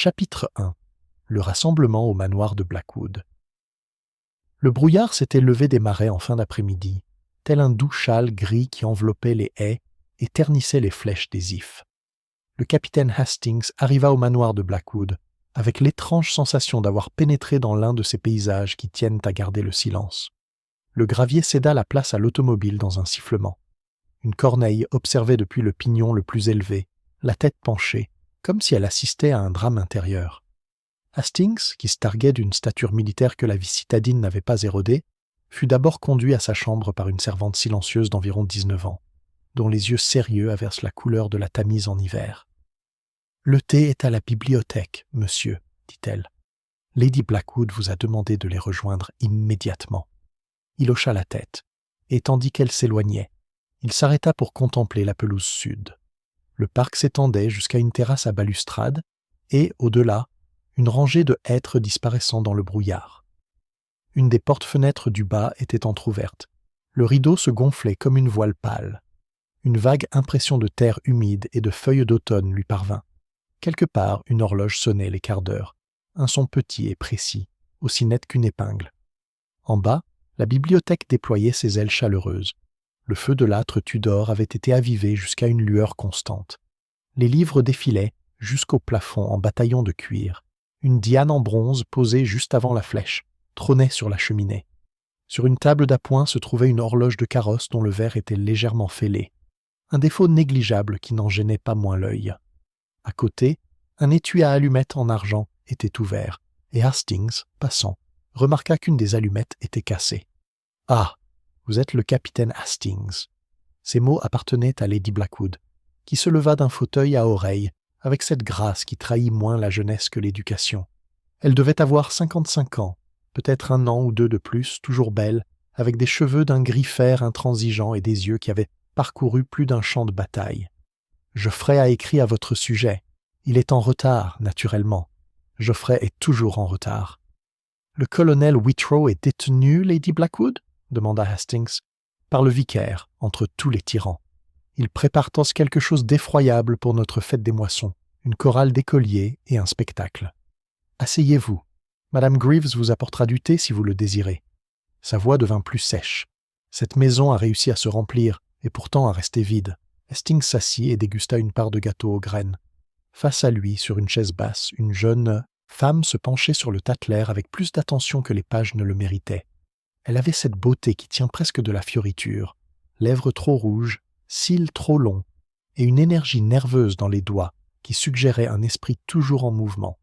Chapitre 1. Le rassemblement au manoir de Blackwood. Le brouillard s'était levé des marais en fin d'après-midi, tel un doux châle gris qui enveloppait les haies et ternissait les flèches des ifs. Le capitaine Hastings arriva au manoir de Blackwood, avec l'étrange sensation d'avoir pénétré dans l'un de ces paysages qui tiennent à garder le silence. Le gravier céda la place à l'automobile dans un sifflement. Une corneille observait depuis le pignon le plus élevé, la tête penchée, comme si elle assistait à un drame intérieur. Hastings, qui se targuait d'une stature militaire que la vie citadine n'avait pas érodée, fut d'abord conduit à sa chambre par une servante silencieuse d'environ 19 ans, dont les yeux sérieux aversent la couleur de la Tamise en hiver. « Le thé est à la bibliothèque, monsieur, dit-elle. Lady Blackwood vous a demandé de les rejoindre immédiatement. » Il hocha la tête, et tandis qu'elle s'éloignait, il s'arrêta pour contempler la pelouse sud. Le parc s'étendait jusqu'à une terrasse à balustrade, et, au-delà, une rangée de hêtres disparaissant dans le brouillard. Une des portes-fenêtres du bas était entr'ouverte. Le rideau se gonflait comme une voile pâle. Une vague impression de terre humide et de feuilles d'automne lui parvint. Quelque part, une horloge sonnait les quarts d'heure, un son petit et précis, aussi net qu'une épingle. En bas, la bibliothèque déployait ses ailes chaleureuses. Le feu de l'âtre Tudor avait été avivé jusqu'à une lueur constante. Les livres défilaient jusqu'au plafond en bataillons de cuir. Une diane en bronze posée juste avant la flèche trônait sur la cheminée. Sur une table d'appoint se trouvait une horloge de carrosse dont le verre était légèrement fêlé. Un défaut négligeable qui n'en gênait pas moins l'œil. À côté, un étui à allumettes en argent était ouvert, et Hastings, passant, remarqua qu'une des allumettes était cassée. « Ah, vous êtes le capitaine Hastings. » Ces mots appartenaient à Lady Blackwood, qui se leva d'un fauteuil à oreille, avec cette grâce qui trahit moins la jeunesse que l'éducation. Elle devait avoir 55 ans, peut-être un an ou deux de plus, toujours belle, avec des cheveux d'un gris fer intransigeant et des yeux qui avaient parcouru plus d'un champ de bataille. « Geoffrey a écrit à votre sujet. Il est en retard, naturellement. Geoffrey est toujours en retard. »« Le colonel Whitrow est détenu, Lady Blackwood ?» demanda Hastings. « Par le vicaire, entre tous les tyrans. Il prépare quelque chose d'effroyable pour notre fête des moissons, une chorale d'écoliers et un spectacle. Asseyez-vous. Madame Greaves vous apportera du thé si vous le désirez. » Sa voix devint plus sèche. Cette maison a réussi à se remplir et pourtant à rester vide. Hastings s'assit et dégusta une part de gâteau aux graines. Face à lui, sur une chaise basse, une jeune femme se penchait sur le Tatler avec plus d'attention que les pages ne le méritaient. Elle avait cette beauté qui tient presque de la fioriture, lèvres trop rouges, cils trop longs, et une énergie nerveuse dans les doigts qui suggérait un esprit toujours en mouvement.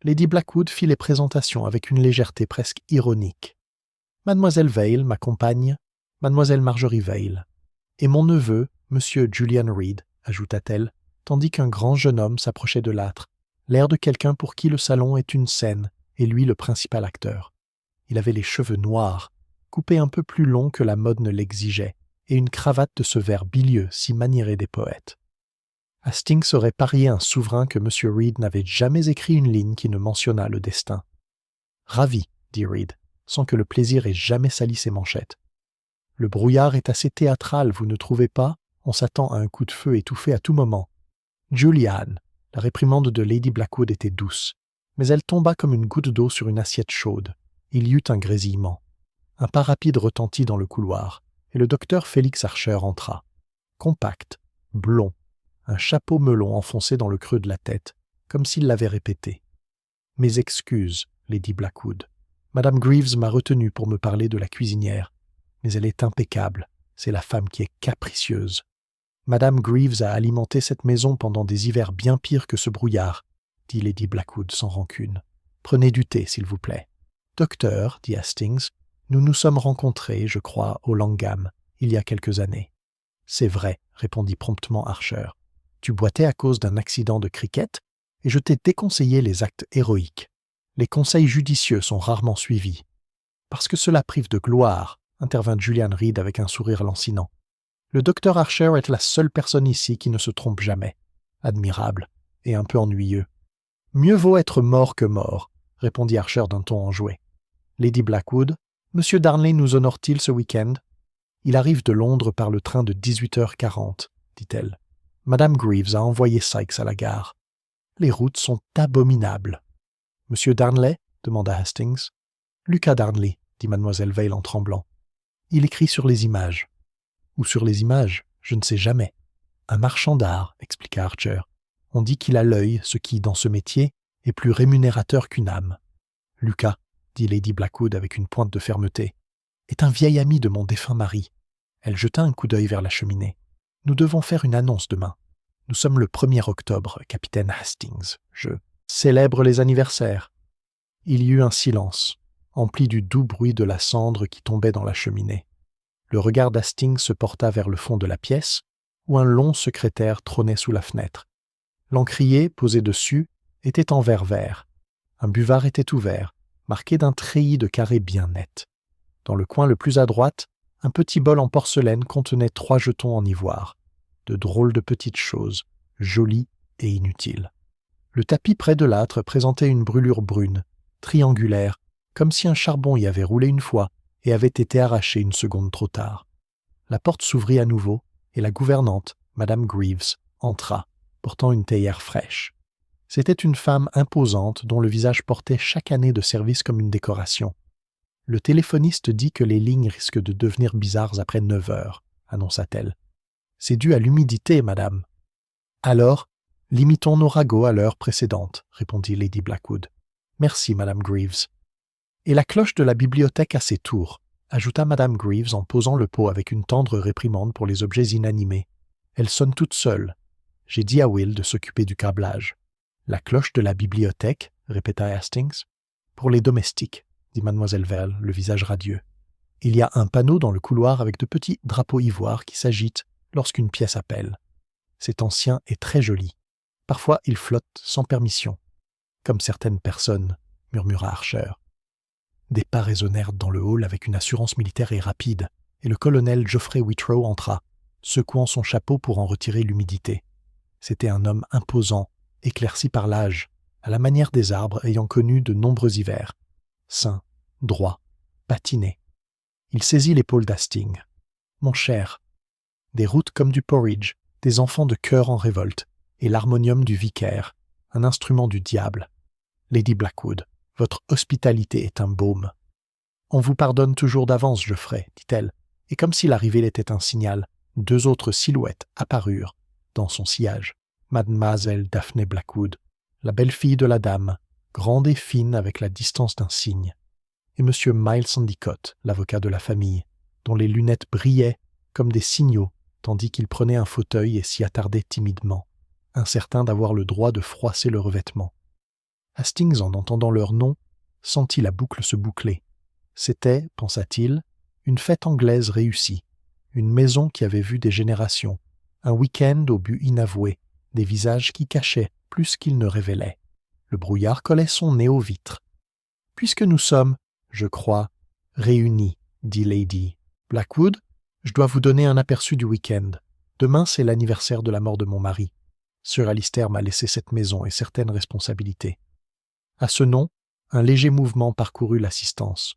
Lady Blackwood fit les présentations avec une légèreté presque ironique. « Mademoiselle Vale, ma compagne, Mademoiselle Marjorie Vale, et mon neveu, Monsieur Julian Reed, ajouta-t-elle, tandis qu'un grand jeune homme s'approchait de l'âtre, l'air de quelqu'un pour qui le salon est une scène, et lui le principal acteur. Il avait les cheveux noirs, coupés un peu plus longs que la mode ne l'exigeait, et une cravate de ce vert bilieux si maniéré des poètes. Hastings aurait parié un souverain que M. Reed n'avait jamais écrit une ligne qui ne mentionnât le destin. « Ravi, dit Reed, sans que le plaisir ait jamais sali ses manchettes. Le brouillard est assez théâtral, vous ne trouvez pas ? On s'attend à un coup de feu étouffé à tout moment. Julian, la réprimande de Lady Blackwood était douce, mais elle tomba comme une goutte d'eau sur une assiette chaude. Il y eut un grésillement. Un pas rapide retentit dans le couloir, et le docteur Félix Archer entra. Compact, blond, un chapeau melon enfoncé dans le creux de la tête, comme s'il l'avait répété. « Mes excuses, Lady Blackwood. Madame Greaves m'a retenu pour me parler de la cuisinière, mais elle est impeccable, c'est la femme qui est capricieuse. Madame Greaves a alimenté cette maison pendant des hivers bien pires que ce brouillard, dit Lady Blackwood sans rancune. Prenez du thé, s'il vous plaît. Docteur, dit Hastings, nous nous sommes rencontrés, je crois, au Langham, il y a quelques années. C'est vrai, répondit promptement Archer. Tu boitais à cause d'un accident de cricket, et je t'ai déconseillé les actes héroïques. Les conseils judicieux sont rarement suivis. Parce que cela prive de gloire, intervint Julian Reed avec un sourire lancinant. Le docteur Archer est la seule personne ici qui ne se trompe jamais. Admirable, et un peu ennuyeux. Mieux vaut être mort que mort, répondit Archer d'un ton enjoué. Lady Blackwood, Monsieur Darnley nous honore-t-il ce week-end ? Il arrive de Londres par le train de 18h40, dit-elle. Madame Greaves a envoyé Sykes à la gare. Les routes sont abominables. « Monsieur Darnley » demanda Hastings. « Lucas Darnley » dit mademoiselle Vale en tremblant. « Il écrit sur les images. »« Ou sur les images, je ne sais jamais. »« Un marchand d'art, » expliqua Archer. « On dit qu'il a l'œil, ce qui, dans ce métier, est plus rémunérateur qu'une âme. »« Lucas, » dit Lady Blackwood avec une pointe de fermeté, « est un vieil ami de mon défunt mari. » Elle jeta un coup d'œil vers la cheminée. « Nous devons faire une annonce demain. Nous sommes le 1er octobre, capitaine Hastings. Je célèbre les anniversaires. » Il y eut un silence, empli du doux bruit de la cendre qui tombait dans la cheminée. Le regard d'Hastings se porta vers le fond de la pièce, où un long secrétaire trônait sous la fenêtre. L'encrier, posé dessus, était en verre vert. Un buvard était ouvert, marqué d'un treillis de carrés bien nets. Dans le coin le plus à droite, un petit bol en porcelaine contenait 3 jetons en ivoire. De drôles de petites choses, jolies et inutiles. Le tapis près de l'âtre présentait une brûlure brune, triangulaire, comme si un charbon y avait roulé une fois et avait été arraché une seconde trop tard. La porte s'ouvrit à nouveau et la gouvernante, Madame Greaves, entra, portant une théière fraîche. C'était une femme imposante dont le visage portait chaque année de service comme une décoration. « Le téléphoniste dit que les lignes risquent de devenir bizarres après 9 heures, » annonça-t-elle. « C'est dû à l'humidité, madame. »« Alors, limitons nos ragots à l'heure précédente, » répondit Lady Blackwood. « Merci, madame Greaves. »« Et la cloche de la bibliothèque à ses tours, » ajouta madame Greaves en posant le pot avec une tendre réprimande pour les objets inanimés. « Elle sonne toute seule. J'ai dit à Will de s'occuper du câblage. »« La cloche de la bibliothèque » répéta Hastings. « Pour les domestiques, » dit mademoiselle Vale, le visage radieux. « Il y a un panneau dans le couloir avec de petits drapeaux ivoires qui s'agitent lorsqu'une pièce appelle. C'est ancien et très joli. Parfois, il flotte sans permission. Comme certaines personnes, » murmura Archer. Des pas résonnèrent dans le hall avec une assurance militaire et rapide, et le colonel Geoffrey Whitrow entra, secouant son chapeau pour en retirer l'humidité. C'était un homme imposant, éclairci par l'âge, à la manière des arbres ayant connu de nombreux hivers. Sain, droit, patiné. Il saisit l'épaule d'Hastings. « Mon cher, des routes comme du porridge, des enfants de chœur en révolte, et l'harmonium du vicaire, un instrument du diable. Lady Blackwood, votre hospitalité est un baume. On vous pardonne toujours d'avance, Geoffrey, dit-elle, et comme si l'arrivée était un signal, 2 autres silhouettes apparurent dans son sillage. Mademoiselle Daphné Blackwood, la belle-fille de la dame, grande et fine avec la distance d'un cygne, et Monsieur Miles Endicott, l'avocat de la famille, dont les lunettes brillaient comme des signaux tandis qu'il prenait un fauteuil et s'y attardait timidement, incertain d'avoir le droit de froisser le revêtement. Hastings, en entendant leur nom, sentit la boucle se boucler. C'était, pensa-t-il, une fête anglaise réussie, une maison qui avait vu des générations, un week-end au but inavoué, des visages qui cachaient plus qu'ils ne révélaient. Le brouillard collait son nez aux vitres. « Puisque nous sommes, je crois, réunis, » dit Lady Blackwood, « je dois vous donner un aperçu du week-end. Demain, c'est l'anniversaire de la mort de mon mari. Sir Alistair m'a laissé cette maison et certaines responsabilités. » À ce nom, un léger mouvement parcourut l'assistance.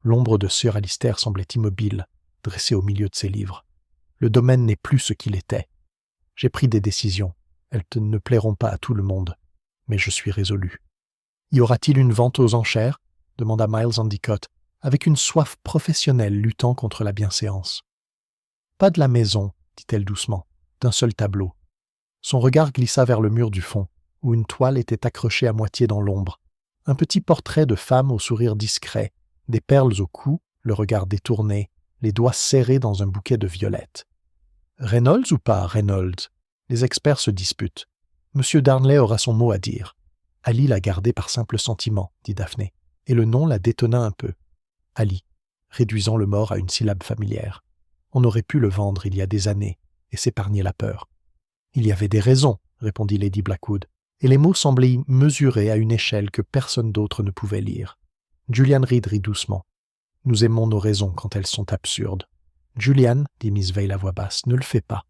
L'ombre de Sir Alistair semblait immobile, dressée au milieu de ses livres. Le domaine n'est plus ce qu'il était. J'ai pris des décisions. Elles ne plairont pas à tout le monde, mais je suis résolu. « Y aura-t-il une vente aux enchères ?» demanda Miles Endicott, avec une soif professionnelle luttant contre la bienséance. « Pas de la maison, » dit-elle doucement, « d'un seul tableau. » Son regard glissa vers le mur du fond, où une toile était accrochée à moitié dans l'ombre. Un petit portrait de femme au sourire discret, des perles au cou, le regard détourné, les doigts serrés dans un bouquet de violettes. « Reynolds ou pas Reynolds ? Les experts se disputent. Monsieur Darnley aura son mot à dire. » « Ali l'a gardé par simple sentiment, » dit Daphné, et le nom la détonna un peu. « Ali, réduisant le mort à une syllabe familière. On aurait pu le vendre il y a des années et s'épargner la peur. »« Il y avait des raisons, » répondit Lady Blackwood, et les mots semblaient mesurés à une échelle que personne d'autre ne pouvait lire. Julian Reed rit doucement. « Nous aimons nos raisons quand elles sont absurdes. »« Julian, » dit Miss Vale à voix basse, « ne le fais pas. »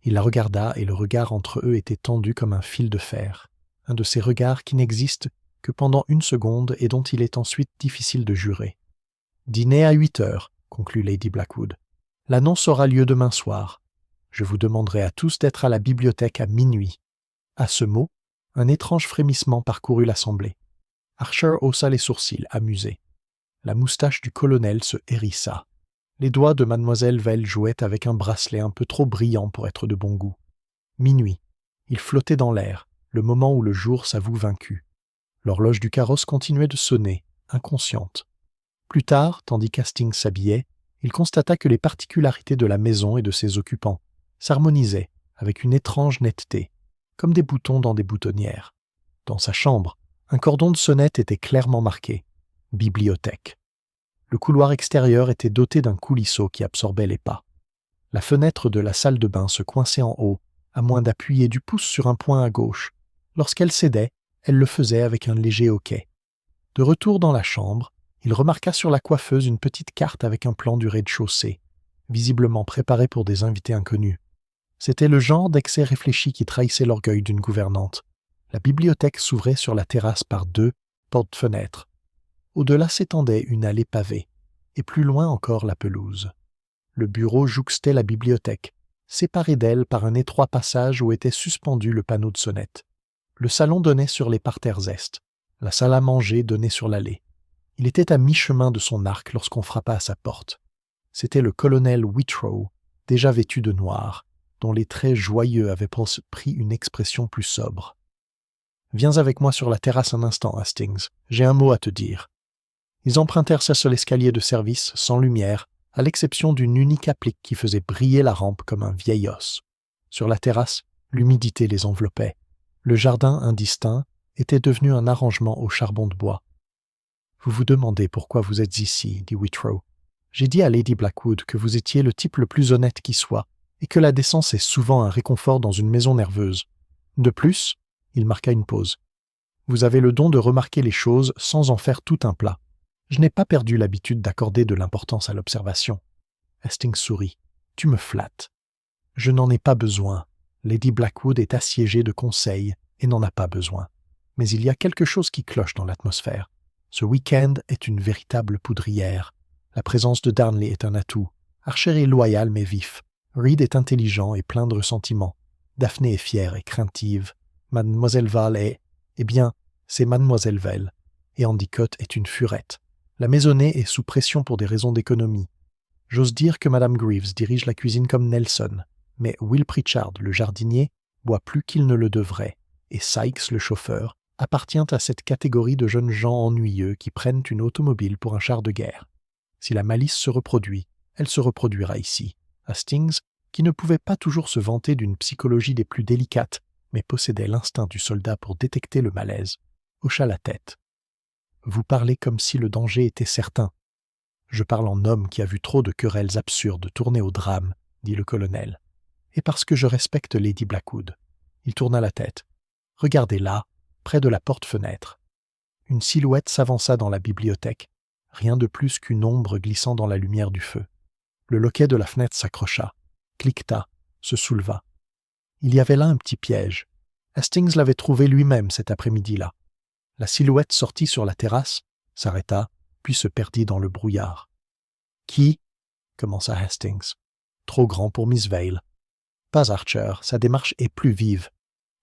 Il la regarda et le regard entre eux était tendu comme un fil de fer. Un de ces regards qui n'existent que pendant une seconde et dont il est ensuite difficile de jurer. « Dîner à 8 heures, » conclut Lady Blackwood. « L'annonce aura lieu demain soir. Je vous demanderai à tous d'être à la bibliothèque à minuit. » À ce mot, Un étrange frémissement parcourut l'assemblée. Archer haussa les sourcils, amusé. La moustache du colonel se hérissa. Les doigts de mademoiselle Vell jouaient avec un bracelet un peu trop brillant pour être de bon goût. Minuit. Il flottait dans l'air, le moment où le jour s'avoue vaincu. L'horloge du carrosse continuait de sonner, inconsciente. Plus tard, tandis qu'Hastings s'habillait, il constata que les particularités de la maison et de ses occupants s'harmonisaient avec une étrange netteté, comme des boutons dans des boutonnières. Dans sa chambre, un cordon de sonnette était clairement marqué « Bibliothèque ». Le couloir extérieur était doté d'un coulisseau qui absorbait les pas. La fenêtre de la salle de bain se coinçait en haut, à moins d'appuyer du pouce sur un point à gauche. Lorsqu'elle cédait, elle le faisait avec un léger hoquet. De retour dans la chambre, il remarqua sur la coiffeuse une petite carte avec un plan du rez-de-chaussée, visiblement préparé pour des invités inconnus. C'était le genre d'excès réfléchi qui trahissait l'orgueil d'une gouvernante. La bibliothèque s'ouvrait sur la terrasse par 2 portes-fenêtres. Au-delà s'étendait une allée pavée, et plus loin encore la pelouse. Le bureau jouxtait la bibliothèque, séparé d'elle par un étroit passage où était suspendu le panneau de sonnette. Le salon donnait sur les parterres est. La salle à manger donnait sur l'allée. Il était à mi-chemin de son arc lorsqu'on frappa à sa porte. C'était le colonel Whitrow, déjà vêtu de noir, dont les traits joyeux avaient pris une expression plus sobre. « Viens avec moi sur la terrasse un instant, Hastings. J'ai un mot à te dire. » Ils empruntèrent sa seul escalier de service, sans lumière, à l'exception d'une unique applique qui faisait briller la rampe comme un vieil os. Sur la terrasse, l'humidité les enveloppait. Le jardin indistinct était devenu un arrangement au charbon de bois. « Vous vous demandez pourquoi vous êtes ici, dit Whitrow. J'ai dit à Lady Blackwood que vous étiez le type le plus honnête qui soit, et que la décence est souvent un réconfort dans une maison nerveuse. De plus, il marqua une pause. Vous avez le don de remarquer les choses sans en faire tout un plat. Je n'ai pas perdu l'habitude d'accorder de l'importance à l'observation. Hastings sourit. Tu me flattes. Je n'en ai pas besoin. Lady Blackwood est assiégée de conseils et n'en a pas besoin. Mais il y a quelque chose qui cloche dans l'atmosphère. Ce week-end est une véritable poudrière. La présence de Darnley est un atout. Archer est loyal mais vif. Reed est intelligent et plein de ressentiment. Daphné est fière et craintive. Mademoiselle Vall est... Eh bien, c'est Mademoiselle Vell. Et Endicott est une furette. La maisonnée est sous pression pour des raisons d'économie. J'ose dire que Madame Greaves dirige la cuisine comme Nelson, mais Will Pritchard, le jardinier, boit plus qu'il ne le devrait, et Sykes, le chauffeur, appartient à cette catégorie de jeunes gens ennuyeux qui prennent une automobile pour un char de guerre. Si la malice se reproduit, elle se reproduira ici. Hastings, qui ne pouvait pas toujours se vanter d'une psychologie des plus délicates, mais possédait l'instinct du soldat pour détecter le malaise, hocha la tête. « Vous parlez comme si le danger était certain. »« Je parle en homme qui a vu trop de querelles absurdes tourner au drame, » dit le colonel. « Et parce que je respecte Lady Blackwood. » Il tourna la tête. « Regardez là, près de la porte-fenêtre. » Une silhouette s'avança dans la bibliothèque, rien de plus qu'une ombre glissant dans la lumière du feu. Le loquet de la fenêtre s'accrocha, cliqueta, se souleva. Il y avait là un petit piège. Hastings l'avait trouvé lui-même cet après-midi-là. La silhouette sortit sur la terrasse, s'arrêta, puis se perdit dans le brouillard. « Qui ?» commença Hastings. « Trop grand pour Miss Vale. »« Pas Archer, sa démarche est plus vive. »«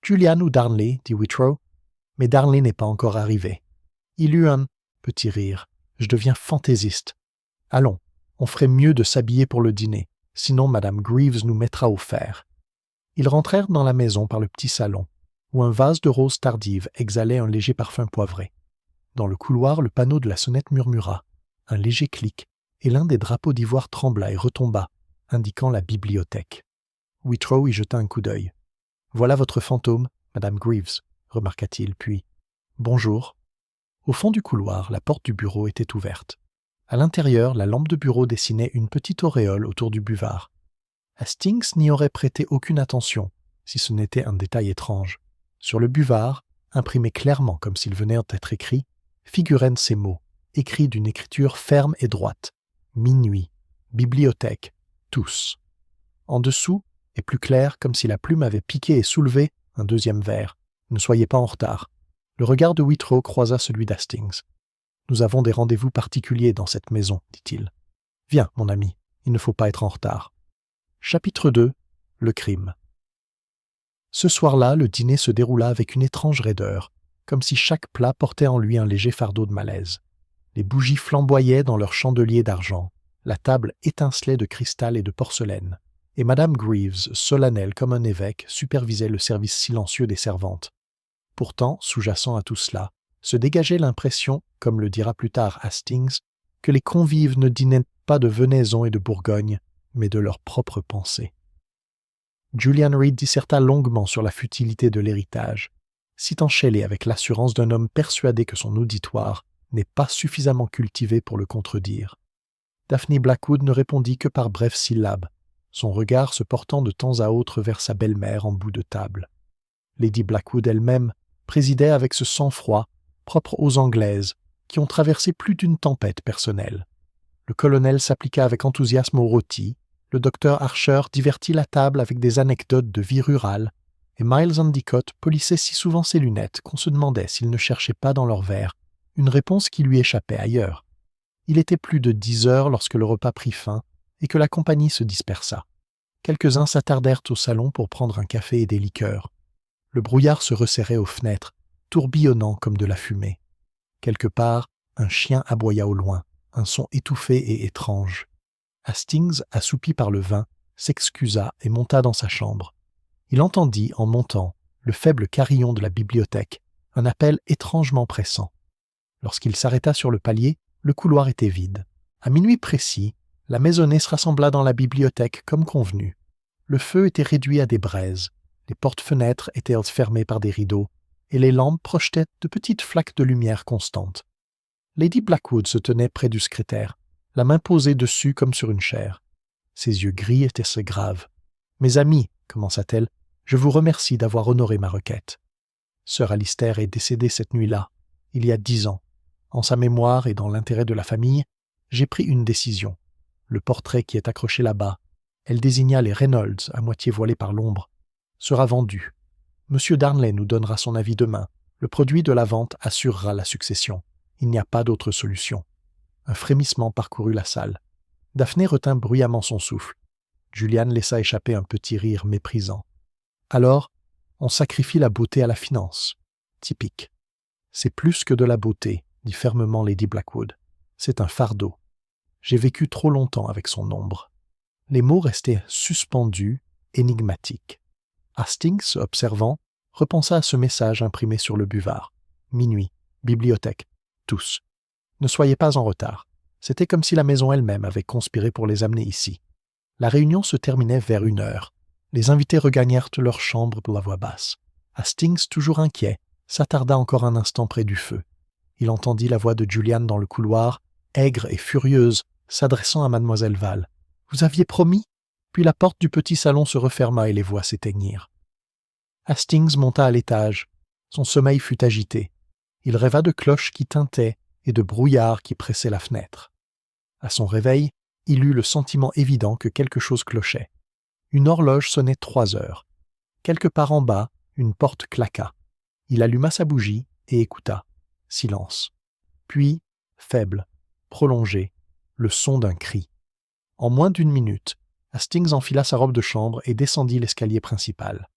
Julian ou Darnley ?» dit Whitrow. « Mais Darnley n'est pas encore arrivé. » Il eut un petit rire. « Je deviens fantaisiste. Allons, on ferait mieux de s'habiller pour le dîner, sinon Madame Greaves nous mettra au fer. » Ils rentrèrent dans la maison par le petit salon, où un vase de roses tardives exhalait un léger parfum poivré. Dans le couloir, le panneau de la sonnette murmura, un léger clic, et l'un des drapeaux d'ivoire trembla et retomba, indiquant la bibliothèque. Whitrow y jeta un coup d'œil. « Voilà votre fantôme, Madame Greaves, » remarqua-t-il, puis « Bonjour. » Au fond du couloir, la porte du bureau était ouverte. À l'intérieur, la lampe de bureau dessinait une petite auréole autour du buvard. Hastings n'y aurait prêté aucune attention, si ce n'était un détail étrange. Sur le buvard, imprimé clairement comme s'il venait d'être écrit, figuraient ces mots, écrits d'une écriture ferme et droite. Minuit, bibliothèque, tous. En dessous, et plus clair, comme si la plume avait piqué et soulevé, un deuxième vers. Ne soyez pas en retard. Le regard de Whitrow croisa celui d'Hastings. Nous avons des rendez-vous particuliers dans cette maison, dit-il. Viens, mon ami, il ne faut pas être en retard. Chapitre 2. Le crime. Ce soir-là, le dîner se déroula avec une étrange raideur, comme si chaque plat portait en lui un léger fardeau de malaise. Les bougies flamboyaient dans leurs chandeliers d'argent, la table étincelait de cristal et de porcelaine, et Madame Greaves, solennelle comme un évêque, supervisait le service silencieux des servantes. Pourtant, sous-jacent à tout cela, se dégageait l'impression, comme le dira plus tard Hastings, que les convives ne dînaient pas de Venaison et de Bourgogne, mais de leurs propres pensées. Julian Reed disserta longuement sur la futilité de l'héritage, citant Shelley avec l'assurance d'un homme persuadé que son auditoire n'est pas suffisamment cultivé pour le contredire. Daphne Blackwood ne répondit que par brèves syllabes, son regard se portant de temps à autre vers sa belle-mère en bout de table. Lady Blackwood elle-même présidait avec ce sang-froid propre aux Anglaises, qui ont traversé plus d'une tempête personnelle. Le colonel s'appliqua avec enthousiasme au rôti, le docteur Archer divertit la table avec des anecdotes de vie rurale, et Miles Endicott polissait si souvent ses lunettes qu'on se demandait s'il ne cherchait pas dans leur verre une réponse qui lui échappait ailleurs. Il était plus de 10 heures lorsque le repas prit fin et que la compagnie se dispersa. Quelques-uns s'attardèrent au salon pour prendre un café et des liqueurs. Le brouillard se resserrait aux fenêtres, tourbillonnant comme de la fumée. Quelque part, un chien aboya au loin, un son étouffé et étrange. Hastings, assoupi par le vin, s'excusa et monta dans sa chambre. Il entendit, en montant, le faible carillon de la bibliothèque, un appel étrangement pressant. Lorsqu'il s'arrêta sur le palier, le couloir était vide. À minuit précis, la maisonnée se rassembla dans la bibliothèque comme convenu. Le feu était réduit à des braises, les portes-fenêtres étaient fermées par des rideaux, et les lampes projetaient de petites flaques de lumière constante. Lady Blackwood se tenait près du secrétaire, la main posée dessus comme sur une chaire. Ses yeux gris étaient graves. « Mes amis, commença-t-elle, je vous remercie d'avoir honoré ma requête. Sir Alistair est décédé cette nuit-là, il y a 10 ans. En sa mémoire et dans l'intérêt de la famille, j'ai pris une décision. Le portrait qui est accroché là-bas, elle désigna les Reynolds à moitié voilés par l'ombre, sera vendu. Monsieur Darnley nous donnera son avis demain. Le produit de la vente assurera la succession. Il n'y a pas d'autre solution. » Un frémissement parcourut la salle. Daphné retint bruyamment son souffle. Julian laissa échapper un petit rire méprisant. « Alors, on sacrifie la beauté à la finance. Typique. »« C'est plus que de la beauté, » dit fermement Lady Blackwood. « C'est un fardeau. J'ai vécu trop longtemps avec son ombre. » Les mots restaient suspendus, énigmatiques. Hastings, observant, repensa à ce message imprimé sur le buvard. Minuit, bibliothèque, tous. Ne soyez pas en retard. C'était comme si la maison elle-même avait conspiré pour les amener ici. La réunion se terminait vers 1 heure. Les invités regagnèrent leur chambre pour la voix basse. Hastings, toujours inquiet, s'attarda encore un instant près du feu. Il entendit la voix de Julian dans le couloir, aigre et furieuse, s'adressant à mademoiselle Val. « Vous aviez promis ?» Puis la porte du petit salon se referma et les voix s'éteignirent. Hastings monta à l'étage. Son sommeil fut agité. Il rêva de cloches qui tintaient et de brouillard qui pressait la fenêtre. À son réveil, il eut le sentiment évident que quelque chose clochait. Une horloge sonnait 3 heures. Quelque part en bas, une porte claqua. Il alluma sa bougie et écouta. Silence. Puis, faible, prolongé, le son d'un cri. En moins d'1 minute, Hastings enfila sa robe de chambre et descendit l'escalier principal.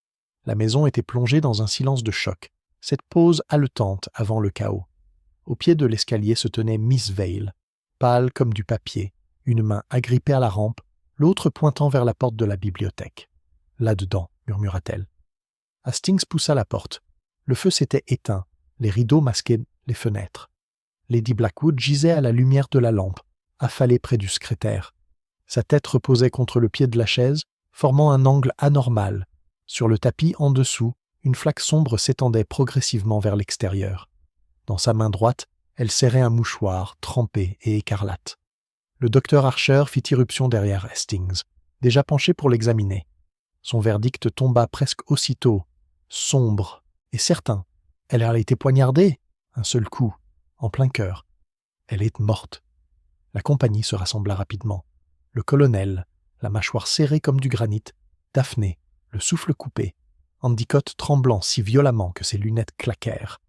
La maison était plongée dans un silence de choc, cette pause haletante avant le chaos. Au pied de l'escalier se tenait Miss Vale, pâle comme du papier, une main agrippée à la rampe, l'autre pointant vers la porte de la bibliothèque. « Là-dedans », murmura-t-elle. Hastings poussa la porte. Le feu s'était éteint, les rideaux masquaient les fenêtres. Lady Blackwood gisait à la lumière de la lampe, affalée près du secrétaire. Sa tête reposait contre le pied de la chaise, formant un angle anormal. Sur le tapis, en dessous, une flaque sombre s'étendait progressivement vers l'extérieur. Dans sa main droite, elle serrait un mouchoir, trempé et écarlate. Le docteur Archer fit irruption derrière Hastings, déjà penché pour l'examiner. Son verdict tomba presque aussitôt, sombre et certain. Elle a été poignardée, un seul coup, en plein cœur. Elle est morte. La compagnie se rassembla rapidement. Le colonel, la mâchoire serrée comme du granit, Daphné, le souffle coupé, Endicott tremblant si violemment que ses lunettes claquèrent.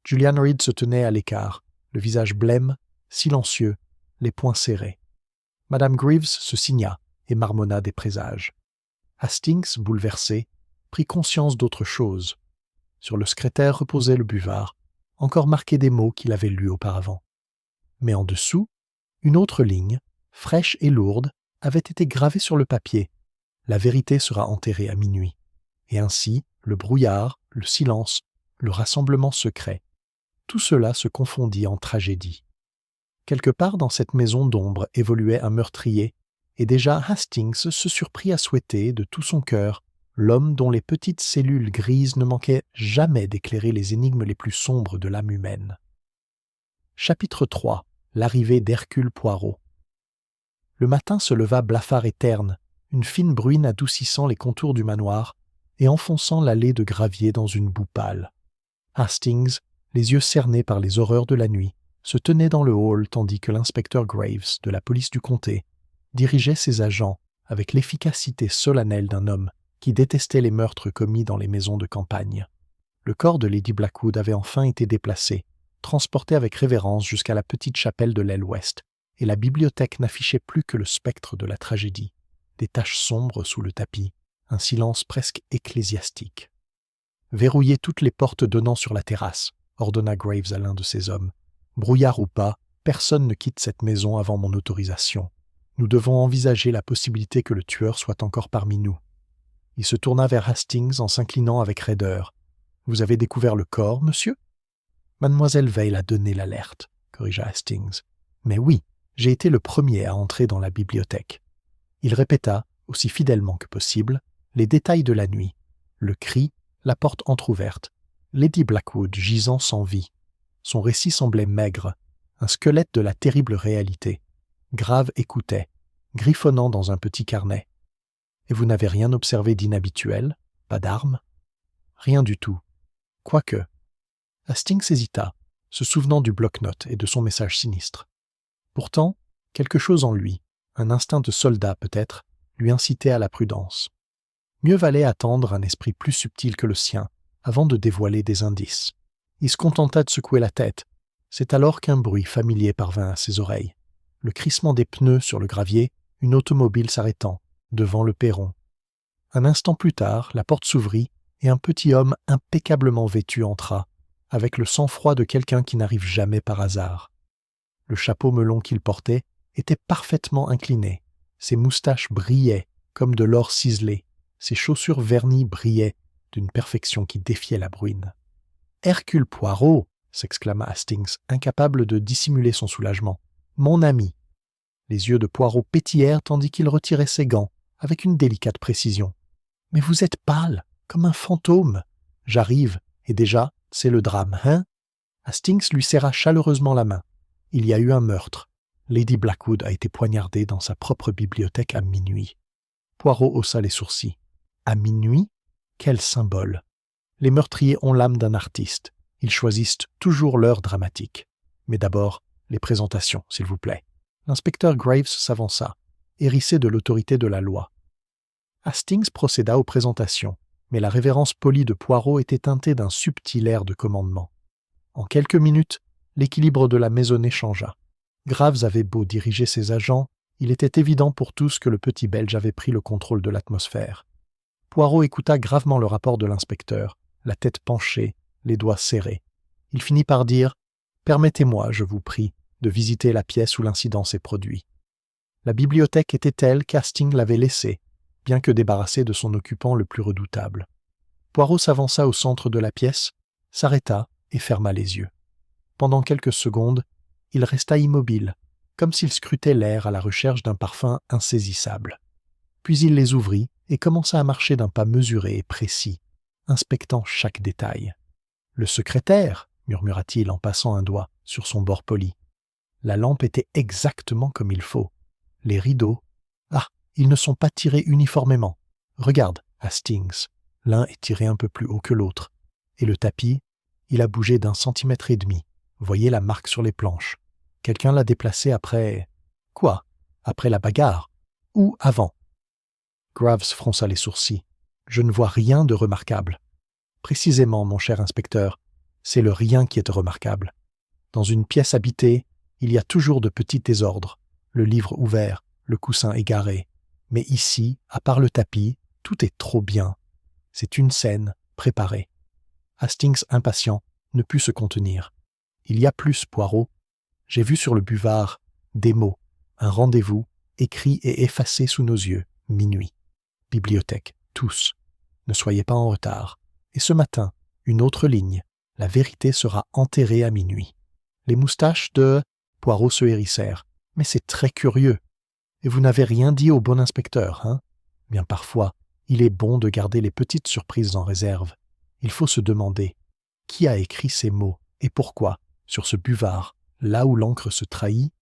Julian Reed se tenait à l'écart, le visage blême, silencieux, les poings serrés. Madame Greaves se signa et marmonna des présages. Hastings, bouleversé, prit conscience d'autre chose. Sur le secrétaire reposait le buvard, encore marqué des mots qu'il avait lus auparavant. Mais en dessous, une autre ligne, fraîche et lourde, avait été gravée sur le papier. La vérité sera enterrée à minuit. Et ainsi, le brouillard, le silence, le rassemblement secret, tout cela se confondit en tragédie. Quelque part dans cette maison d'ombre évoluait un meurtrier, et déjà Hastings se surprit à souhaiter, de tout son cœur, l'homme dont les petites cellules grises ne manquaient jamais d'éclairer les énigmes les plus sombres de l'âme humaine. Chapitre 3. L'arrivée d'Hercule Poirot. Le matin se leva blafard et terne, une fine bruine adoucissant les contours du manoir et enfonçant l'allée de gravier dans une boue pâle. Hastings, les yeux cernés par les horreurs de la nuit, se tenait dans le hall tandis que l'inspecteur Graves, de la police du comté, dirigeait ses agents avec l'efficacité solennelle d'un homme qui détestait les meurtres commis dans les maisons de campagne. Le corps de Lady Blackwood avait enfin été déplacé, transporté avec révérence jusqu'à la petite chapelle de l'aile ouest, et la bibliothèque n'affichait plus que le spectre de la tragédie, des taches sombres sous le tapis, un silence presque ecclésiastique. « Verrouillez toutes les portes donnant sur la terrasse », ordonna Graves à l'un de ses hommes. « Brouillard ou pas, personne ne quitte cette maison avant mon autorisation. Nous devons envisager la possibilité que le tueur soit encore parmi nous. » Il se tourna vers Hastings en s'inclinant avec raideur. « Vous avez découvert le corps, monsieur ?» « Mademoiselle Vale a donné l'alerte, » corrigea Hastings. « Mais oui, j'ai été le premier à entrer dans la bibliothèque. » Il répéta, aussi fidèlement que possible, les détails de la nuit. Le cri, la porte entr'ouverte, Lady Blackwood gisant sans vie. Son récit semblait maigre, un squelette de la terrible réalité. Grave écoutait, griffonnant dans un petit carnet. « Et vous n'avez rien observé d'inhabituel? Pas d'armes ?»« Rien du tout. Quoique. » Hastings hésita, se souvenant du bloc-notes et de son message sinistre. Pourtant, quelque chose en lui, un instinct de soldat peut-être, lui incitait à la prudence. Mieux valait attendre un esprit plus subtil que le sien, avant de dévoiler des indices. Il se contenta de secouer la tête. C'est alors qu'un bruit familier parvint à ses oreilles. Le crissement des pneus sur le gravier, une automobile s'arrêtant, devant le perron. Un instant plus tard, la porte s'ouvrit et un petit homme impeccablement vêtu entra, avec le sang-froid de quelqu'un qui n'arrive jamais par hasard. Le chapeau melon qu'il portait était parfaitement incliné, ses moustaches brillaient comme de l'or ciselé, ses chaussures vernies brillaient d'une perfection qui défiait la bruine. « Hercule Poirot !» s'exclama Hastings, incapable de dissimuler son soulagement. « Mon ami !» Les yeux de Poirot pétillèrent tandis qu'il retirait ses gants, avec une délicate précision. « Mais vous êtes pâle, comme un fantôme. J'arrive, et déjà, c'est le drame, hein ?» Hastings lui serra chaleureusement la main. Il y a eu un meurtre. Lady Blackwood a été poignardée dans sa propre bibliothèque à minuit. Poirot haussa les sourcils. À minuit? Quel symbole! Les meurtriers ont l'âme d'un artiste. Ils choisissent toujours l'heure dramatique. Mais d'abord, les présentations, s'il vous plaît. L'inspecteur Graves s'avança, hérissé de l'autorité de la loi. Hastings procéda aux présentations, mais la révérence polie de Poirot était teintée d'un subtil air de commandement. En quelques minutes, l'équilibre de la maisonnée changea. Graves avait beau diriger ses agents, il était évident pour tous que le petit Belge avait pris le contrôle de l'atmosphère. Poirot écouta gravement le rapport de l'inspecteur, la tête penchée, les doigts serrés. Il finit par dire « Permettez-moi, je vous prie, de visiter la pièce où l'incident s'est produit. » La bibliothèque était telle qu'Hastings l'avait laissée, bien que débarrassé de son occupant le plus redoutable. Poirot s'avança au centre de la pièce, s'arrêta et ferma les yeux. Pendant quelques secondes, il resta immobile, comme s'il scrutait l'air à la recherche d'un parfum insaisissable. Puis il les ouvrit et commença à marcher d'un pas mesuré et précis, inspectant chaque détail. « Le secrétaire » murmura-t-il en passant un doigt sur son bord poli. La lampe était exactement comme il faut. Les rideaux... Ah, ils ne sont pas tirés uniformément. Regarde, Hastings, l'un est tiré un peu plus haut que l'autre. Et le tapis, il a bougé d'1,5 centimètre. Voyez la marque sur les planches. Quelqu'un l'a déplacé après... Quoi? Après la bagarre? Ou avant? Graves fronça les sourcils. Je ne vois rien de remarquable. Précisément, mon cher inspecteur, c'est le rien qui est remarquable. Dans une pièce habitée, il y a toujours de petits désordres, le livre ouvert, le coussin égaré. Mais ici, à part le tapis, tout est trop bien. C'est une scène préparée. Hastings, impatient, ne put se contenir. Il y a plus, Poirot. J'ai vu sur le buvard des mots, un rendez-vous, écrit et effacé sous nos yeux, minuit. Bibliothèque, tous. Ne soyez pas en retard. Et ce matin, une autre ligne. La vérité sera enterrée à minuit. Les moustaches de... Poirot se hérissèrent. Mais c'est très curieux. Et vous n'avez rien dit au bon inspecteur, hein? Bien parfois, il est bon de garder les petites surprises en réserve. Il faut se demander, qui a écrit ces mots et pourquoi, sur ce buvard, là où l'encre se trahit,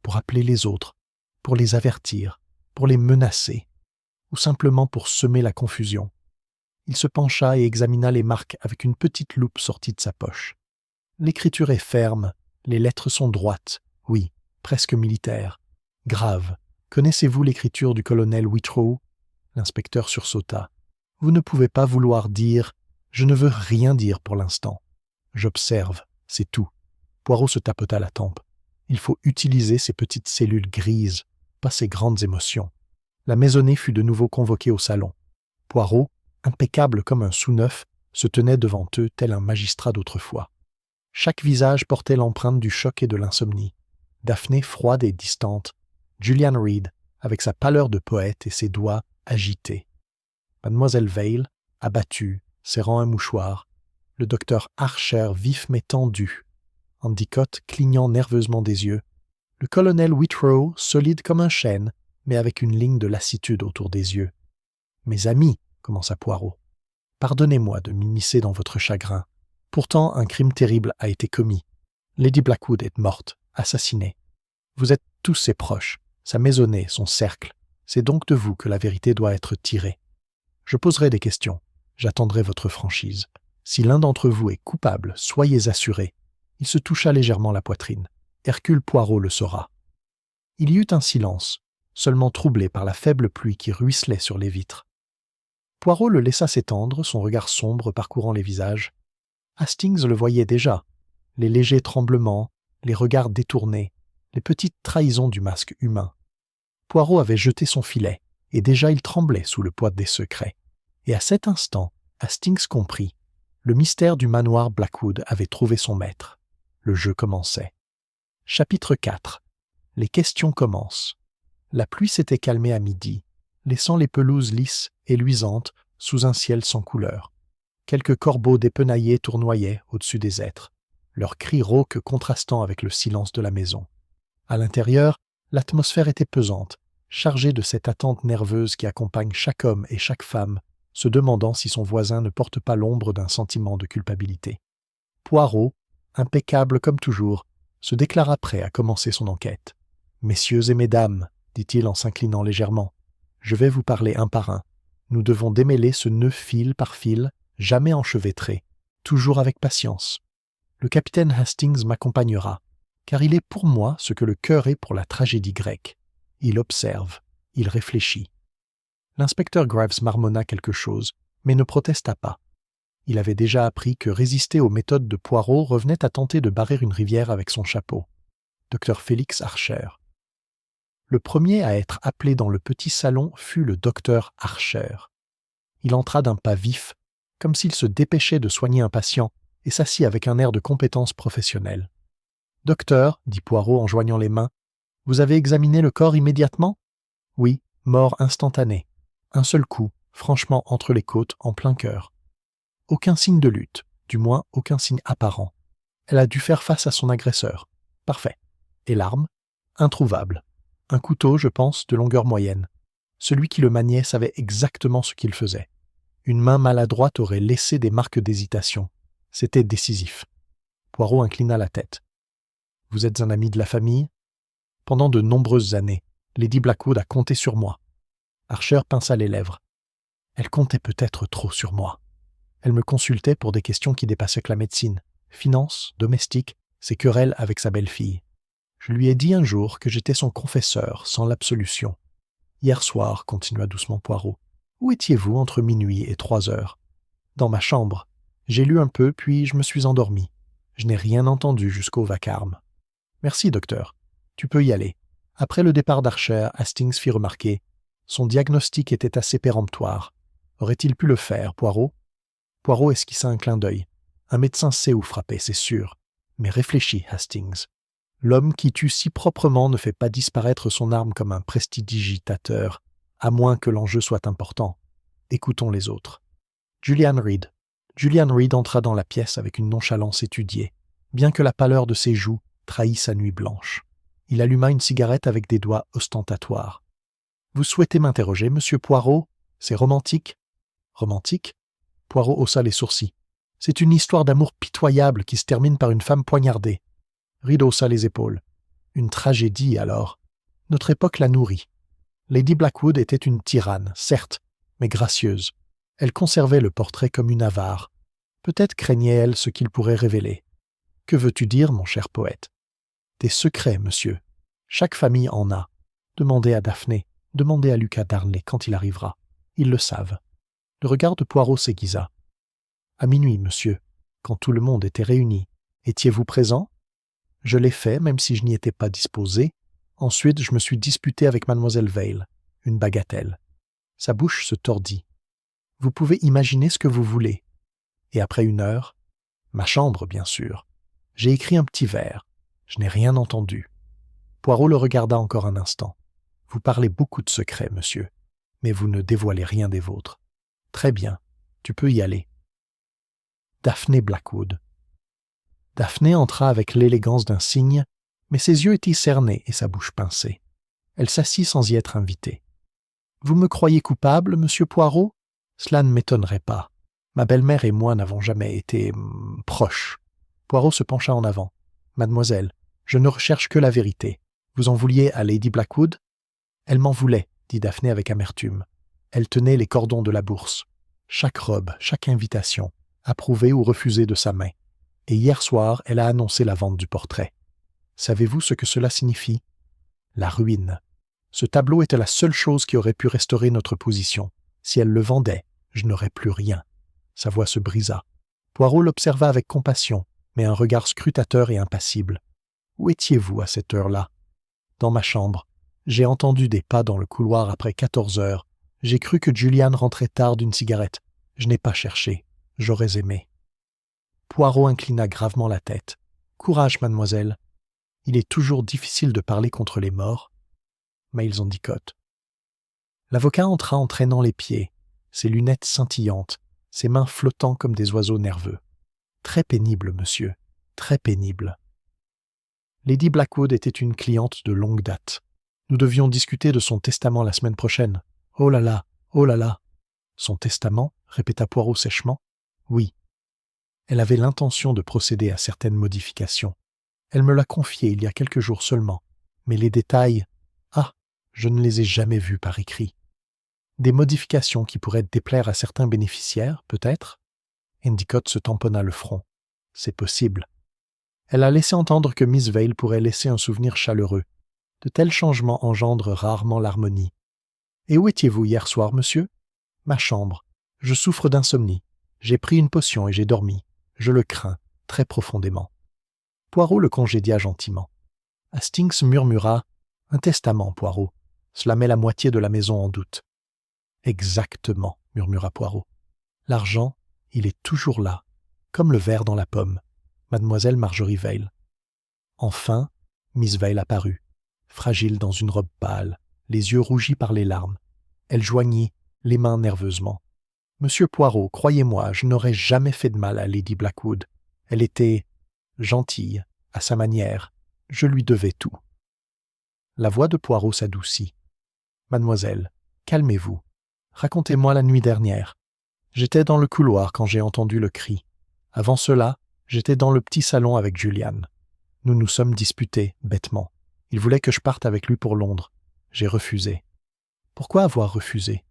pour appeler les autres, pour les avertir, pour les menacer, ou simplement pour semer la confusion. Il se pencha et examina les marques avec une petite loupe sortie de sa poche. L'écriture est ferme, les lettres sont droites, oui, presque militaires, graves. Connaissez-vous l'écriture du colonel Whitrow? L'inspecteur sursauta. Vous ne pouvez pas vouloir dire « Je ne veux rien dire pour l'instant. J'observe, c'est tout. » Poirot se tapota la tempe. Il faut utiliser ces petites cellules grises, pas ces grandes émotions. La maisonnée fut de nouveau convoquée au salon. Poirot, impeccable comme un sous-neuf, se tenait devant eux tel un magistrat d'autrefois. Chaque visage portait l'empreinte du choc et de l'insomnie. Daphné froide et distante, Julian Reed, avec sa pâleur de poète et ses doigts agités. Mademoiselle Vale, abattue, serrant un mouchoir, le docteur Archer vif mais tendu, Endicott clignant nerveusement des yeux, le colonel Whitrow solide comme un chêne, mais avec une ligne de lassitude autour des yeux. « Mes amis, » commença Poirot, « pardonnez-moi de m'immiscer dans votre chagrin. Pourtant, un crime terrible a été commis. Lady Blackwood est morte, assassinée. Vous êtes tous ses proches, sa maisonnée, son cercle. C'est donc de vous que la vérité doit être tirée. Je poserai des questions. J'attendrai votre franchise. Si l'un d'entre vous est coupable, soyez assurés. » Il se toucha légèrement la poitrine. Hercule Poirot le saura. Il y eut un silence, seulement troublé par la faible pluie qui ruisselait sur les vitres. Poirot le laissa s'étendre, son regard sombre parcourant les visages. Hastings le voyait déjà. Les légers tremblements, les regards détournés, les petites trahisons du masque humain. Poirot avait jeté son filet, et déjà il tremblait sous le poids des secrets. Et à cet instant, Hastings comprit. Le mystère du manoir Blackwood avait trouvé son maître. Le jeu commençait. Chapitre 4. Les questions commencent. La pluie s'était calmée à midi, laissant les pelouses lisses et luisantes sous un ciel sans couleur. Quelques corbeaux dépenaillés tournoyaient au-dessus des êtres, leurs cris rauques contrastant avec le silence de la maison. À l'intérieur, l'atmosphère était pesante, chargée de cette attente nerveuse qui accompagne chaque homme et chaque femme, se demandant si son voisin ne porte pas l'ombre d'un sentiment de culpabilité. Poirot, impeccable comme toujours, se déclara prêt à commencer son enquête. « Messieurs et mesdames, dit-il en s'inclinant légèrement, je vais vous parler un par un. Nous devons démêler ce nœud fil par fil, jamais enchevêtré, toujours avec patience. Le capitaine Hastings m'accompagnera, car il est pour moi ce que le cœur est pour la tragédie grecque. Il observe, il réfléchit. » L'inspecteur Graves marmonna quelque chose, mais ne protesta pas. Il avait déjà appris que résister aux méthodes de Poirot revenait à tenter de barrer une rivière avec son chapeau. Dr Félix Archer. Le premier à être appelé dans le petit salon fut le docteur Archer. Il entra d'un pas vif, comme s'il se dépêchait de soigner un patient, et s'assit avec un air de compétence professionnelle. « Docteur, » dit Poirot en joignant les mains, « vous avez examiné le corps immédiatement ?»« Oui, mort instantanée. Un seul coup, franchement entre les côtes, en plein cœur. Aucun signe de lutte, du moins aucun signe apparent. Elle a dû faire face à son agresseur. Parfait. Et l'arme? Introuvable. Un couteau, je pense, de longueur moyenne. Celui qui le maniait savait exactement ce qu'il faisait. Une main maladroite aurait laissé des marques d'hésitation. C'était décisif. Poirot inclina la tête. « Vous êtes un ami de la famille ? » « Pendant de nombreuses années, Lady Blackwood a compté sur moi. » Archer pinça les lèvres. « Elle comptait peut-être trop sur moi. Elle me consultait pour des questions qui dépassaient que la médecine, finances, domestique, ses querelles avec sa belle-fille. Je lui ai dit un jour que j'étais son confesseur sans l'absolution. Hier soir, continua doucement Poirot, où étiez-vous entre minuit et 3 heures ? Dans ma chambre. J'ai lu un peu, puis je me suis endormi. Je n'ai rien entendu jusqu'au vacarme. Merci, docteur. Tu peux y aller. Après le départ d'Archer, Hastings fit remarquer. Son diagnostic était assez péremptoire. Aurait-il pu le faire, Poirot? Poirot esquissa un clin d'œil. Un médecin sait où frapper, c'est sûr. Mais réfléchis, Hastings. L'homme qui tue si proprement ne fait pas disparaître son arme comme un prestidigitateur, à moins que l'enjeu soit important. Écoutons les autres. Julian Reed. Julian Reed entra dans la pièce avec une nonchalance étudiée, bien que la pâleur de ses joues trahît sa nuit blanche. Il alluma une cigarette avec des doigts ostentatoires. « Vous souhaitez m'interroger, monsieur Poirot? C'est romantique. » « Romantique ?» Poirot haussa les sourcils. « C'est une histoire d'amour pitoyable qui se termine par une femme poignardée. » Reed haussa les épaules. « Une tragédie, alors. Notre époque la nourrit. Lady Blackwood était une tyranne, certes, mais gracieuse. Elle conservait le portrait comme une avare. Peut-être craignait-elle ce qu'il pourrait révéler. Que veux-tu dire, mon cher poète? Des secrets, monsieur. Chaque famille en a. Demandez à Daphné, demandez à Lucas Darnley quand il arrivera. Ils le savent. » Le regard de Poirot s'aiguisa. « À minuit, monsieur, quand tout le monde était réuni. Étiez-vous présent? » « Je l'ai fait, même si je n'y étais pas disposé. Ensuite, je me suis disputé avec mademoiselle Vale. Une bagatelle. » Sa bouche se tordit. « Vous pouvez imaginer ce que vous voulez. » Et après 1 heure, ma chambre, bien sûr. J'ai écrit un petit vers. Je n'ai rien entendu. Poirot le regarda encore un instant. « Vous parlez beaucoup de secrets, monsieur, mais vous ne dévoilez rien des vôtres. Très bien, tu peux y aller. » Daphné Blackwood. Daphné entra avec l'élégance d'un cygne, mais ses yeux étaient cernés et sa bouche pincée. Elle s'assit sans y être invitée. « Vous me croyez coupable, monsieur Poirot? Cela ne m'étonnerait pas. Ma belle-mère et moi n'avons jamais été proches. » Poirot se pencha en avant. « Mademoiselle, je ne recherche que la vérité. Vous en vouliez à Lady Blackwood? » « Elle m'en voulait, » dit Daphné avec amertume. Elle tenait les cordons de la bourse. Chaque robe, chaque invitation, approuvée ou refusée de sa main. Et hier soir, elle a annoncé la vente du portrait. Savez-vous ce que cela signifie? La ruine. Ce tableau était la seule chose qui aurait pu restaurer notre position. Si elle le vendait, je n'aurais plus rien. Sa voix se brisa. Poirot l'observa avec compassion, mais un regard scrutateur et impassible. Où étiez-vous à cette heure-là? Dans ma chambre. J'ai entendu des pas dans le couloir après 14 heures. J'ai cru que Julian rentrait tard d'une cigarette. Je n'ai pas cherché. J'aurais aimé. Poirot inclina gravement la tête. « Courage, mademoiselle. Il est toujours difficile de parler contre les morts. » Mais ils en dicotent. L'avocat entra en traînant les pieds, ses lunettes scintillantes, ses mains flottant comme des oiseaux nerveux. « Très pénible, monsieur, très pénible. » Lady Blackwood était une cliente de longue date. Nous devions discuter de son testament la semaine prochaine. « Oh là là, oh là là !»« Son testament ?» répéta Poirot sèchement. « Oui. » Elle avait l'intention de procéder à certaines modifications. Elle me l'a confié il y a quelques jours seulement. Mais les détails... Ah, je ne les ai jamais vus par écrit. Des modifications qui pourraient déplaire à certains bénéficiaires, peut-être? Endicott se tamponna le front. C'est possible. Elle a laissé entendre que Miss Vale pourrait laisser un souvenir chaleureux. De tels changements engendrent rarement l'harmonie. « Et où étiez-vous hier soir, monsieur ?»« Ma chambre. Je souffre d'insomnie. J'ai pris une potion et j'ai dormi. Je le crains, très profondément. » Poirot le congédia gentiment. Hastings murmura « Un testament, Poirot. Cela met la moitié de la maison en doute. »« Exactement, » murmura Poirot. « L'argent, il est toujours là, comme le ver dans la pomme. Mademoiselle Marjorie Vale. » Enfin, Miss Vale apparut, fragile dans une robe pâle, les yeux rougis par les larmes. Elle joignit les mains nerveusement. « Monsieur Poirot, croyez-moi, je n'aurais jamais fait de mal à Lady Blackwood. Elle était gentille, à sa manière. Je lui devais tout. » La voix de Poirot s'adoucit. « Mademoiselle, calmez-vous. Racontez-moi la nuit dernière. J'étais dans le couloir quand j'ai entendu le cri. Avant cela, j'étais dans le petit salon avec Julian. Nous nous sommes disputés, bêtement. Il voulait que je parte avec lui pour Londres. J'ai refusé. Pourquoi avoir refusé?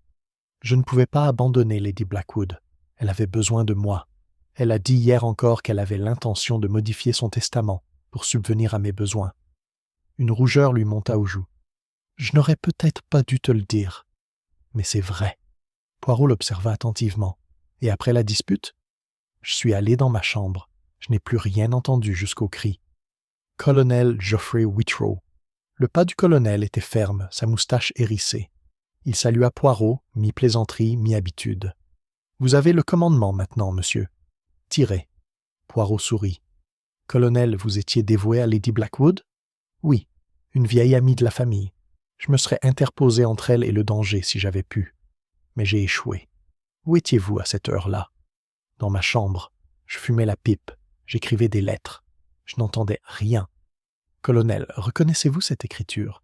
Je ne pouvais pas abandonner Lady Blackwood. Elle avait besoin de moi. Elle a dit hier encore qu'elle avait l'intention de modifier son testament pour subvenir à mes besoins. Une rougeur lui monta aux joues. Je n'aurais peut-être pas dû te le dire. Mais c'est vrai. Poirot l'observa attentivement. Et après la dispute? Je suis allé dans ma chambre. Je n'ai plus rien entendu jusqu'au cri. Colonel Geoffrey Whitrow. Le pas du colonel était ferme, sa moustache hérissée. Il salua Poirot, mi-plaisanterie, mi-habitude. « Vous avez le commandement maintenant, monsieur. Tirez. » Poirot sourit. « Colonel, vous étiez dévoué à Lady Blackwood ?»« Oui, une vieille amie de la famille. Je me serais interposé entre elle et le danger si j'avais pu. Mais j'ai échoué. Où étiez-vous à cette heure-là ? » ?»« Dans ma chambre. Je fumais la pipe. J'écrivais des lettres. Je n'entendais rien. »« Colonel, reconnaissez-vous cette écriture ?»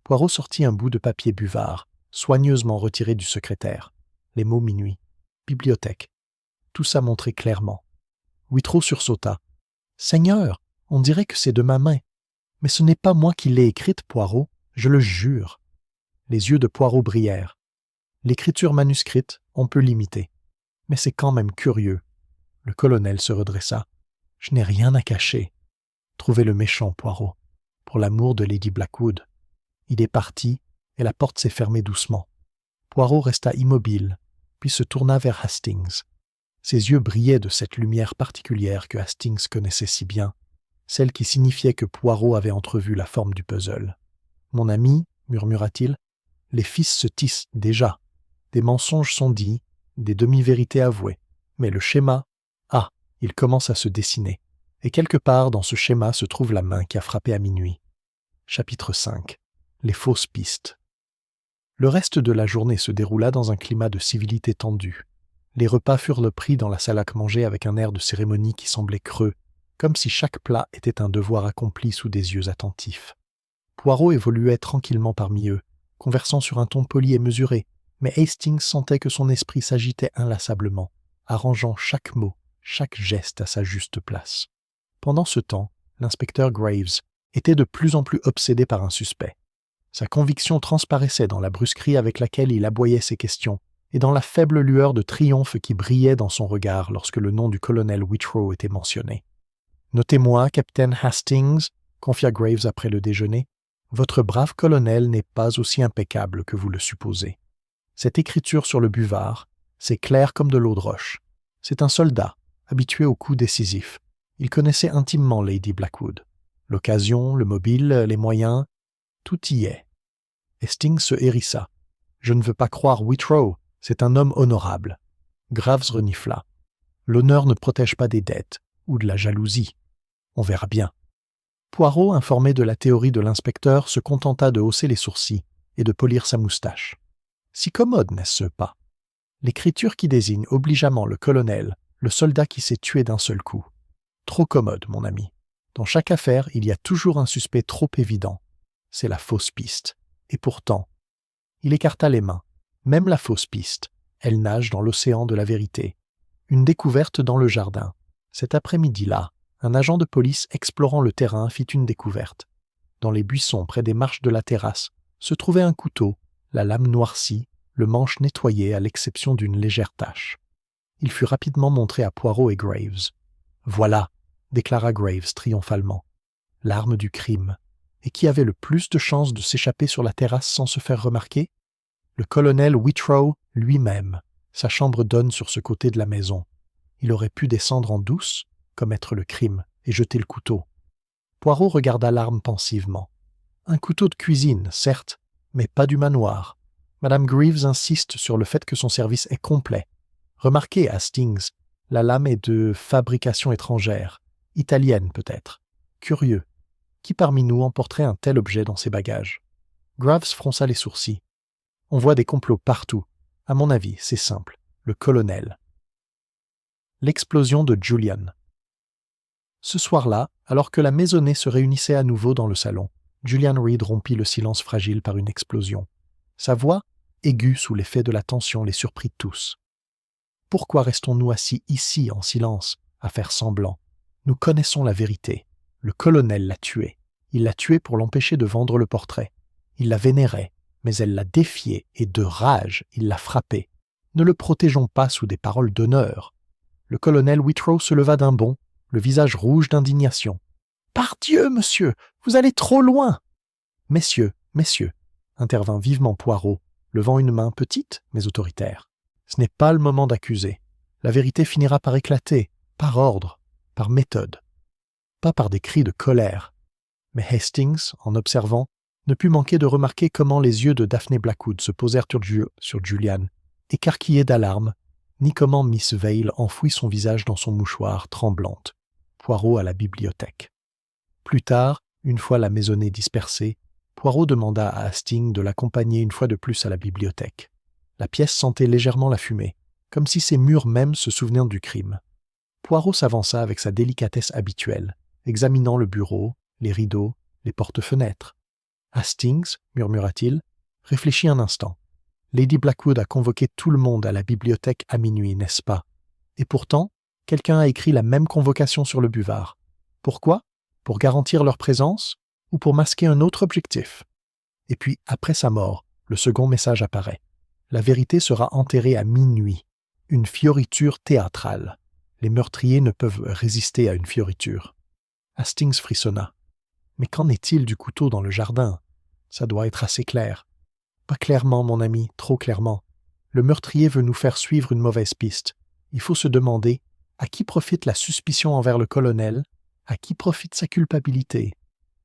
Poirot sortit un bout de papier buvard, soigneusement retiré du secrétaire. Les mots minuit. Bibliothèque. Tout ça montrait clairement. Whitrow sursauta. « Seigneur, on dirait que c'est de ma main. Mais ce n'est pas moi qui l'ai écrite, Poirot, je le jure. » Les yeux de Poirot brillèrent. L'écriture manuscrite, on peut l'imiter. Mais c'est quand même curieux. Le colonel se redressa. « Je n'ai rien à cacher. Trouvez le méchant, Poirot. Pour l'amour de Lady Blackwood. » Il est parti, et la porte s'est fermée doucement. Poirot resta immobile, puis se tourna vers Hastings. Ses yeux brillaient de cette lumière particulière que Hastings connaissait si bien, celle qui signifiait que Poirot avait entrevu la forme du puzzle. « Mon ami, murmura-t-il, les fils se tissent déjà. Des mensonges sont dits, des demi-vérités avouées. Mais le schéma, il commence à se dessiner. Et quelque part dans ce schéma se trouve la main qui a frappé à minuit. » Chapitre 5. Les fausses pistes. Le reste de la journée se déroula dans un climat de civilité tendue. Les repas furent pris dans la salle à manger avec un air de cérémonie qui semblait creux, comme si chaque plat était un devoir accompli sous des yeux attentifs. Poirot évoluait tranquillement parmi eux, conversant sur un ton poli et mesuré, mais Hastings sentait que son esprit s'agitait inlassablement, arrangeant chaque mot, chaque geste à sa juste place. Pendant ce temps, l'inspecteur Graves était de plus en plus obsédé par un suspect. Sa conviction transparaissait dans la brusquerie avec laquelle il aboyait ses questions et dans la faible lueur de triomphe qui brillait dans son regard lorsque le nom du colonel Whitrow était mentionné. « Notez-moi, capitaine Hastings, » confia Graves après le déjeuner, « votre brave colonel n'est pas aussi impeccable que vous le supposez. Cette écriture sur le buvard, c'est clair comme de l'eau de roche. C'est un soldat, habitué aux coups décisifs. Il connaissait intimement Lady Blackwood. L'occasion, le mobile, les moyens, tout y est. » Hastings se hérissa. « Je ne veux pas croire Whitrow, c'est un homme honorable. » Graves renifla. « L'honneur ne protège pas des dettes, ou de la jalousie. On verra bien. » Poirot, informé de la théorie de l'inspecteur, se contenta de hausser les sourcils et de polir sa moustache. Si commode, n'est-ce pas? L'écriture qui désigne obligeamment le colonel, le soldat qui s'est tué d'un seul coup. Trop commode, mon ami. Dans chaque affaire, il y a toujours un suspect trop évident. C'est la fausse piste. Et pourtant, il écarta les mains. Même la fausse piste, elle nage dans l'océan de la vérité. Une découverte dans le jardin. Cet après-midi-là, un agent de police explorant le terrain fit une découverte. Dans les buissons près des marches de la terrasse, se trouvait un couteau, la lame noircie, le manche nettoyé à l'exception d'une légère tache. Il fut rapidement montré à Poirot et Graves. « Voilà », déclara Graves triomphalement, « l'arme du crime. Et qui avait le plus de chances de s'échapper sur la terrasse sans se faire remarquer? Le colonel Whitrow lui-même. Sa chambre donne sur ce côté de la maison. Il aurait pu descendre en douce, commettre le crime et jeter le couteau. » Poirot regarda l'arme pensivement. « Un couteau de cuisine, certes, mais pas du manoir. Madame Greaves insiste sur le fait que son service est complet. Remarquez, Hastings, la lame est de fabrication étrangère, italienne peut-être. Curieux. Qui parmi nous emporterait un tel objet dans ses bagages? » Graves fronça les sourcils. « On voit des complots partout. À mon avis, c'est simple. Le colonel. » L'explosion de Julian. Ce soir-là, alors que la maisonnée se réunissait à nouveau dans le salon, Julian Reed rompit le silence fragile par une explosion. Sa voix, aiguë sous l'effet de la tension, les surprit tous. « Pourquoi restons-nous assis ici en silence, à faire semblant? Nous connaissons la vérité. Le colonel l'a tuée. Il l'a tuée pour l'empêcher de vendre le portrait. Il la vénérait, mais elle l'a défiée et de rage, il l'a frappée. Ne le protégeons pas sous des paroles d'honneur. » Le colonel Whitrow se leva d'un bond, le visage rouge d'indignation. « Pardieu, monsieur, vous allez trop loin !»« Messieurs, messieurs, » intervint vivement Poirot, levant une main petite mais autoritaire. « Ce n'est pas le moment d'accuser. La vérité finira par éclater, par ordre, par méthode. Pas par des cris de colère. » Mais Hastings, en observant, ne put manquer de remarquer comment les yeux de Daphné Blackwood se posèrent sur Julian, écarquillés d'alarme, ni comment Miss Vale enfouit son visage dans son mouchoir, tremblante. Poirot à la bibliothèque. Plus tard, une fois la maisonnée dispersée, Poirot demanda à Hastings de l'accompagner une fois de plus à la bibliothèque. La pièce sentait légèrement la fumée, comme si ses murs même se souvenaient du crime. Poirot s'avança avec sa délicatesse habituelle, examinant le bureau, les rideaux, les porte-fenêtres. « Hastings, murmura-t-il, réfléchis un instant. Lady Blackwood a convoqué tout le monde à la bibliothèque à minuit, n'est-ce pas? Et pourtant, quelqu'un a écrit la même convocation sur le buvard. Pourquoi? Pour garantir leur présence ou pour masquer un autre objectif? Et puis, après sa mort, le second message apparaît. La vérité sera enterrée à minuit. Une fioriture théâtrale. Les meurtriers ne peuvent résister à une fioriture. » Hastings frissonna. « Mais qu'en est-il du couteau dans le jardin? Ça doit être assez clair. » « Pas clairement, mon ami, trop clairement. Le meurtrier veut nous faire suivre une mauvaise piste. Il faut se demander à qui profite la suspicion envers le colonel, à qui profite sa culpabilité. »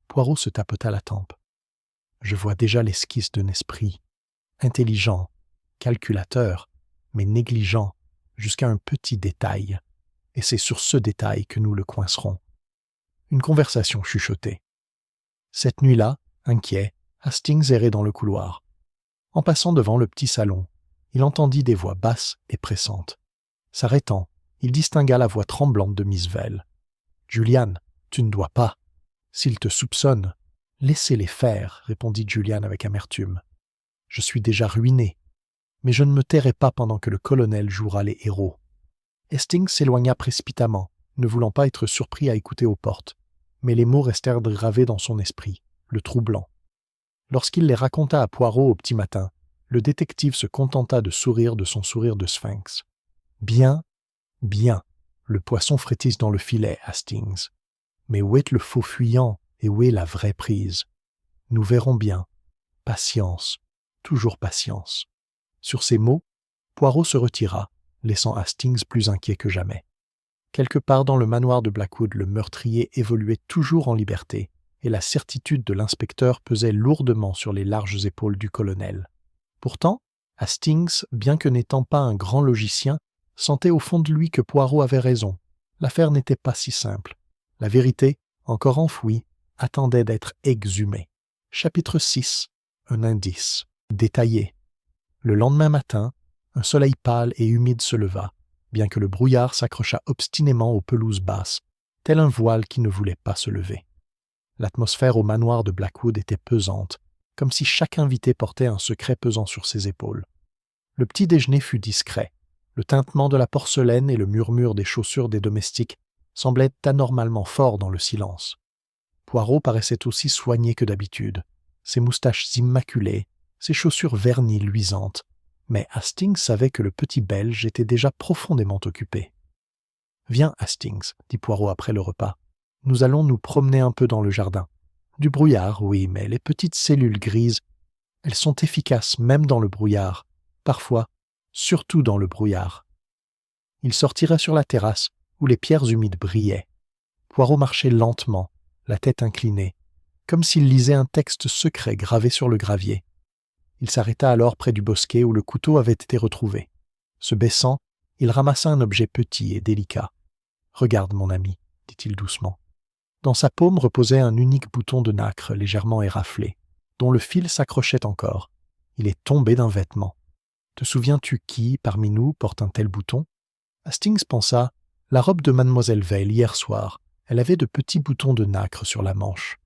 Poirot se tapota la tempe. « Je vois déjà l'esquisse d'un esprit. Intelligent, calculateur, mais négligent, jusqu'à un petit détail. Et c'est sur ce détail que nous le coincerons. » Une conversation chuchotée. Cette nuit-là, inquiet, Hastings errait dans le couloir. En passant devant le petit salon, il entendit des voix basses et pressantes. S'arrêtant, il distingua la voix tremblante de Miss Vale. « Julian, tu ne dois pas. S'ils te soupçonnent, laissez-les faire, répondit Julian avec amertume. Je suis déjà ruiné, mais je ne me tairai pas pendant que le colonel jouera les héros. Hastings s'éloigna précipitamment, ne voulant pas être surpris à écouter aux portes, mais les mots restèrent gravés dans son esprit, le troublant. Lorsqu'il les raconta à Poirot au petit matin, le détective se contenta de sourire de son sourire de sphinx. « Bien, bien, le poisson frétisse dans le filet, Hastings. Mais où est le faux fuyant et où est la vraie prise? Nous verrons bien. Patience, toujours patience. » Sur ces mots, Poirot se retira, laissant Hastings plus inquiet que jamais. Quelque part dans le manoir de Blackwood, le meurtrier évoluait toujours en liberté, et la certitude de l'inspecteur pesait lourdement sur les larges épaules du colonel. Pourtant, Hastings, bien que n'étant pas un grand logicien, sentait au fond de lui que Poirot avait raison. L'affaire n'était pas si simple. La vérité, encore enfouie, attendait d'être exhumée. Chapitre 6. Un indice. Détaillé. Le lendemain matin, un soleil pâle et humide se leva, bien que le brouillard s'accrochât obstinément aux pelouses basses, tel un voile qui ne voulait pas se lever. L'atmosphère au manoir de Blackwood était pesante, comme si chaque invité portait un secret pesant sur ses épaules. Le petit déjeuner fut discret. Le tintement de la porcelaine et le murmure des chaussures des domestiques semblaient anormalement forts dans le silence. Poirot paraissait aussi soigné que d'habitude, ses moustaches immaculées, ses chaussures vernies luisantes, mais Hastings savait que le petit Belge était déjà profondément occupé. « Viens, Hastings, dit Poirot après le repas. Nous allons nous promener un peu dans le jardin. Du brouillard, oui, mais les petites cellules grises, elles sont efficaces même dans le brouillard, parfois, surtout dans le brouillard. » Il sortira sur la terrasse, où les pierres humides brillaient. Poirot marchait lentement, la tête inclinée, comme s'il lisait un texte secret gravé sur le gravier. Il s'arrêta alors près du bosquet où le couteau avait été retrouvé. Se baissant, il ramassa un objet petit et délicat. « Regarde, mon ami, » dit-il doucement. Dans sa paume reposait un unique bouton de nacre légèrement éraflé, dont le fil s'accrochait encore. Il est tombé d'un vêtement. Te souviens-tu qui, parmi nous, porte un tel bouton? Hastings pensa, la robe de mademoiselle Vale hier soir, elle avait de petits boutons de nacre sur la manche.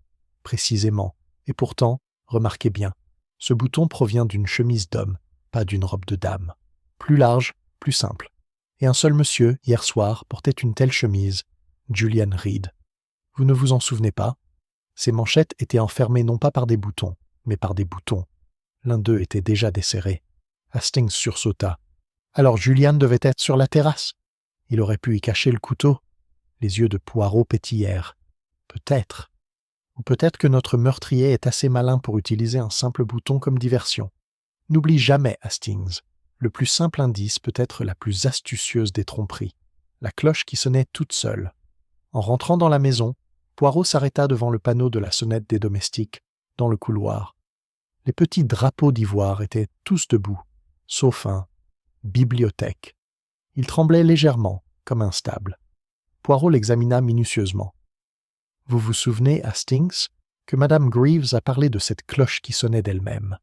Précisément, et pourtant, remarquez bien, ce bouton provient d'une chemise d'homme, pas d'une robe de dame. Plus large, plus simple. Et un seul monsieur, hier soir, portait une telle chemise, Julian Reed. Vous ne vous en souvenez pas? Ses manchettes étaient enfermées non pas par des boutons, mais par des boutons. L'un d'eux était déjà desserré. Hastings sursauta. Alors Julian devait être sur la terrasse. Il aurait pu y cacher le couteau. Les yeux de Poirot pétillèrent. Peut-être. Ou peut-être que notre meurtrier est assez malin pour utiliser un simple bouton comme diversion. N'oublie jamais, Hastings. Le plus simple indice peut être la plus astucieuse des tromperies. La cloche qui sonnait toute seule. En rentrant dans la maison, Poirot s'arrêta devant le panneau de la sonnette des domestiques, dans le couloir. Les petits drapeaux d'ivoire étaient tous debout, sauf un « bibliothèque ». Il tremblait légèrement, comme instable. Poirot l'examina minutieusement. « Vous vous souvenez, Hastings, que Madame Greaves a parlé de cette cloche qui sonnait d'elle-même.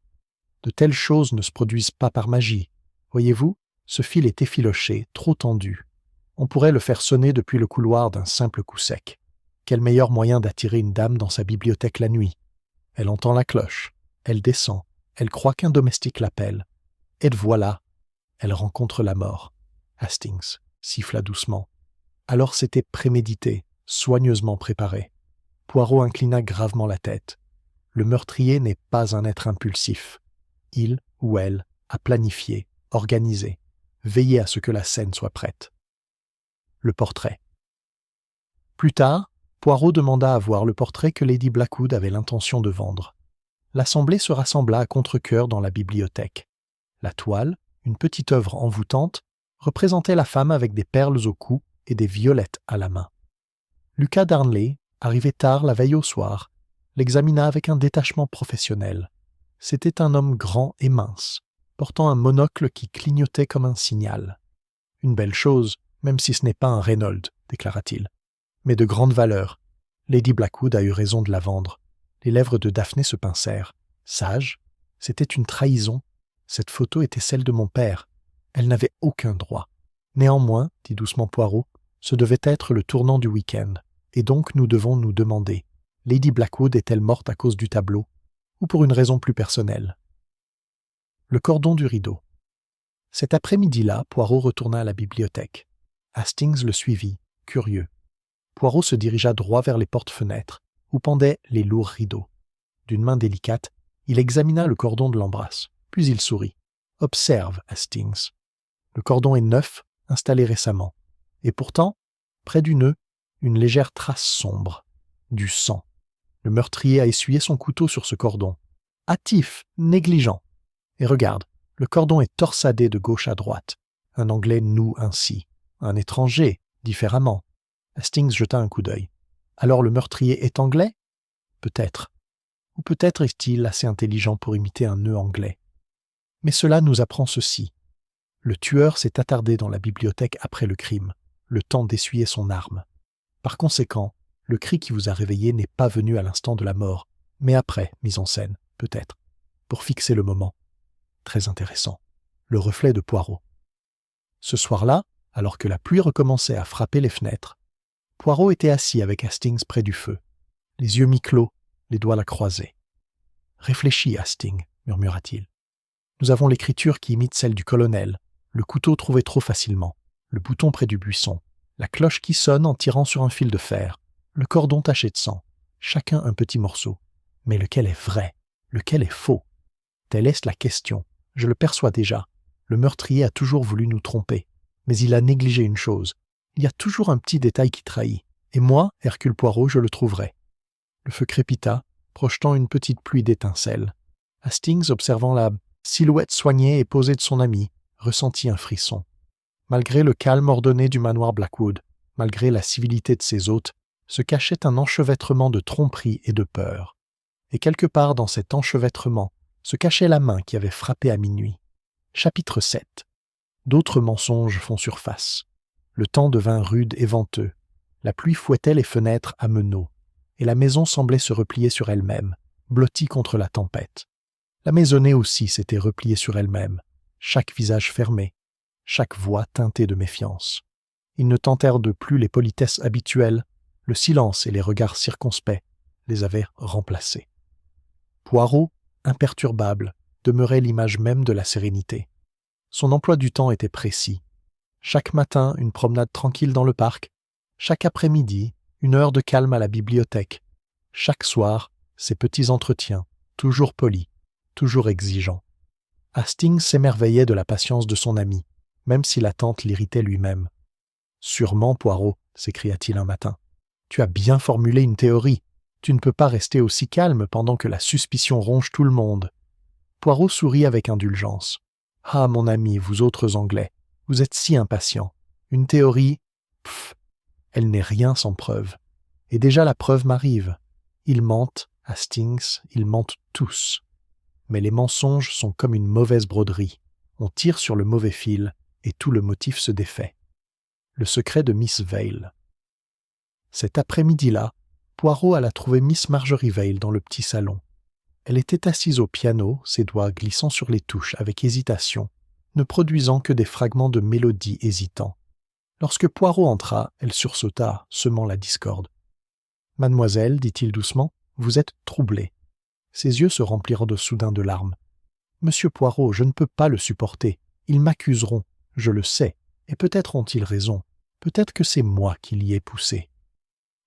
De telles choses ne se produisent pas par magie. Voyez-vous, ce fil est effiloché, trop tendu. On pourrait le faire sonner depuis le couloir d'un simple coup sec. Quel meilleur moyen d'attirer une dame dans sa bibliothèque la nuit? Elle entend la cloche, elle descend, elle croit qu'un domestique l'appelle. Et voilà, elle rencontre la mort. » Hastings siffla doucement. Alors c'était prémédité, soigneusement préparé. Poirot inclina gravement la tête. Le meurtrier n'est pas un être impulsif. Il ou elle a planifié, organisé, veillé à ce que la scène soit prête. Le portrait. Plus tard, Poirot demanda à voir le portrait que Lady Blackwood avait l'intention de vendre. L'assemblée se rassembla à contre-cœur dans la bibliothèque. La toile, une petite œuvre envoûtante, représentait la femme avec des perles au cou et des violettes à la main. Lucas Darnley, arrivé tard la veille au soir, l'examina avec un détachement professionnel. C'était un homme grand et mince, portant un monocle qui clignotait comme un signal. « Une belle chose, même si ce n'est pas un Reynolds, déclara-t-il. Mais de grande valeur. Lady Blackwood a eu raison de la vendre. » Les lèvres de Daphné se pincèrent. Sage, c'était une trahison. Cette photo était celle de mon père. Elle n'avait aucun droit. Néanmoins, dit doucement Poirot, ce devait être le tournant du week-end. Et donc nous devons nous demander, Lady Blackwood est-elle morte à cause du tableau, ou pour une raison plus personnelle? Le cordon du rideau. Cet après-midi-là, Poirot retourna à la bibliothèque. Hastings le suivit, curieux. Poirot se dirigea droit vers les portes-fenêtres, où pendaient les lourds rideaux. D'une main délicate, il examina le cordon de l'embrasse, puis il sourit. « Observe, Hastings. Le cordon est neuf, installé récemment. Et pourtant, près du nœud, une légère trace sombre. Du sang. Le meurtrier a essuyé son couteau sur ce cordon. Hâtif, négligent. Et regarde, le cordon est torsadé de gauche à droite. Un Anglais noue ainsi. Un étranger, différemment. » Hastings jeta un coup d'œil. Alors le meurtrier est anglais? Peut-être. Ou peut-être est-il assez intelligent pour imiter un nœud anglais. Mais cela nous apprend ceci. Le tueur s'est attardé dans la bibliothèque après le crime, le temps d'essuyer son arme. Par conséquent, le cri qui vous a réveillé n'est pas venu à l'instant de la mort, mais après, mise en scène, peut-être, pour fixer le moment. Très intéressant. Le reflet de Poirot. Ce soir-là, alors que la pluie recommençait à frapper les fenêtres, Poirot était assis avec Hastings près du feu, les yeux mi-clos, les doigts à la croisée. « Réfléchis, Hastings, murmura-t-il. Nous avons l'écriture qui imite celle du colonel, le couteau trouvé trop facilement, le bouton près du buisson, la cloche qui sonne en tirant sur un fil de fer, le cordon taché de sang, chacun un petit morceau. Mais lequel est vrai? Lequel est faux? Telle est la question. Je le perçois déjà. Le meurtrier a toujours voulu nous tromper, mais il a négligé une chose. Il y a toujours un petit détail qui trahit. Et moi, Hercule Poirot, je le trouverai. » Le feu crépita, projetant une petite pluie d'étincelles. Hastings, observant la silhouette soignée et posée de son ami, ressentit un frisson. Malgré le calme ordonné du manoir Blackwood, malgré la civilité de ses hôtes, se cachait un enchevêtrement de tromperie et de peur. Et quelque part dans cet enchevêtrement se cachait la main qui avait frappé à minuit. Chapitre 7. D'autres mensonges font surface. Le temps devint rude et venteux. La pluie fouettait les fenêtres à meneaux, et la maison semblait se replier sur elle-même, blottie contre la tempête. La maisonnée aussi s'était repliée sur elle-même, chaque visage fermé, chaque voix teintée de méfiance. Ils ne tentèrent de plus les politesses habituelles, le silence et les regards circonspects les avaient remplacés. Poirot, imperturbable, demeurait l'image même de la sérénité. Son emploi du temps était précis. Chaque matin, une promenade tranquille dans le parc. Chaque après-midi, une heure de calme à la bibliothèque. Chaque soir, ses petits entretiens, toujours polis, toujours exigeants. Hastings s'émerveillait de la patience de son ami, même si l'attente l'irritait lui-même. « Sûrement, Poirot, s'écria-t-il un matin. Tu as bien formulé une théorie. Tu ne peux pas rester aussi calme pendant que la suspicion ronge tout le monde. » Poirot sourit avec indulgence. « Ah, mon ami, vous autres Anglais, vous êtes si impatients. Une théorie, pff, elle n'est rien sans preuve. Et déjà la preuve m'arrive. Ils mentent, Hastings, ils mentent tous. Mais les mensonges sont comme une mauvaise broderie. On tire sur le mauvais fil et tout le motif se défait. Le secret de Miss Vale. Cet après-midi-là, Poirot alla trouver Miss Marjorie Vale dans le petit salon. Elle était assise au piano, ses doigts glissant sur les touches avec hésitation, ne produisant que des fragments de mélodie hésitants. Lorsque Poirot entra, elle sursauta, semant la discorde. « Mademoiselle, dit-il doucement, vous êtes troublée. » Ses yeux se remplirent de soudain de larmes. « Monsieur Poirot, je ne peux pas le supporter. Ils m'accuseront, je le sais, et peut-être ont-ils raison. Peut-être que c'est moi qui l'y ai poussé. »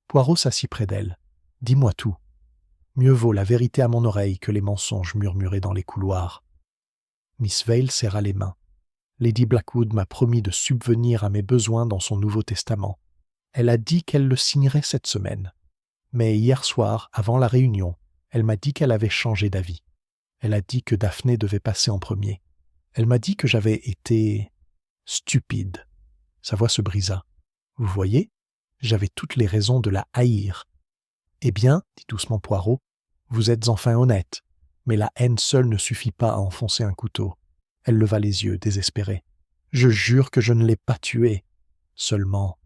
Poirot s'assit près d'elle. « Dis-moi tout. Mieux vaut la vérité à mon oreille que les mensonges murmurés dans les couloirs. » Miss Vale serra les mains. « Lady Blackwood m'a promis de subvenir à mes besoins dans son Nouveau Testament. Elle a dit qu'elle le signerait cette semaine. Mais hier soir, avant la réunion, elle m'a dit qu'elle avait changé d'avis. Elle a dit que Daphné devait passer en premier. Elle m'a dit que j'avais été stupide. » Sa voix se brisa. « Vous voyez, j'avais toutes les raisons de la haïr. »« Eh bien, dit doucement Poirot, vous êtes enfin honnête, mais la haine seule ne suffit pas à enfoncer un couteau. » Elle leva les yeux, désespérée. « Je jure que je ne l'ai pas tuée. Seulement,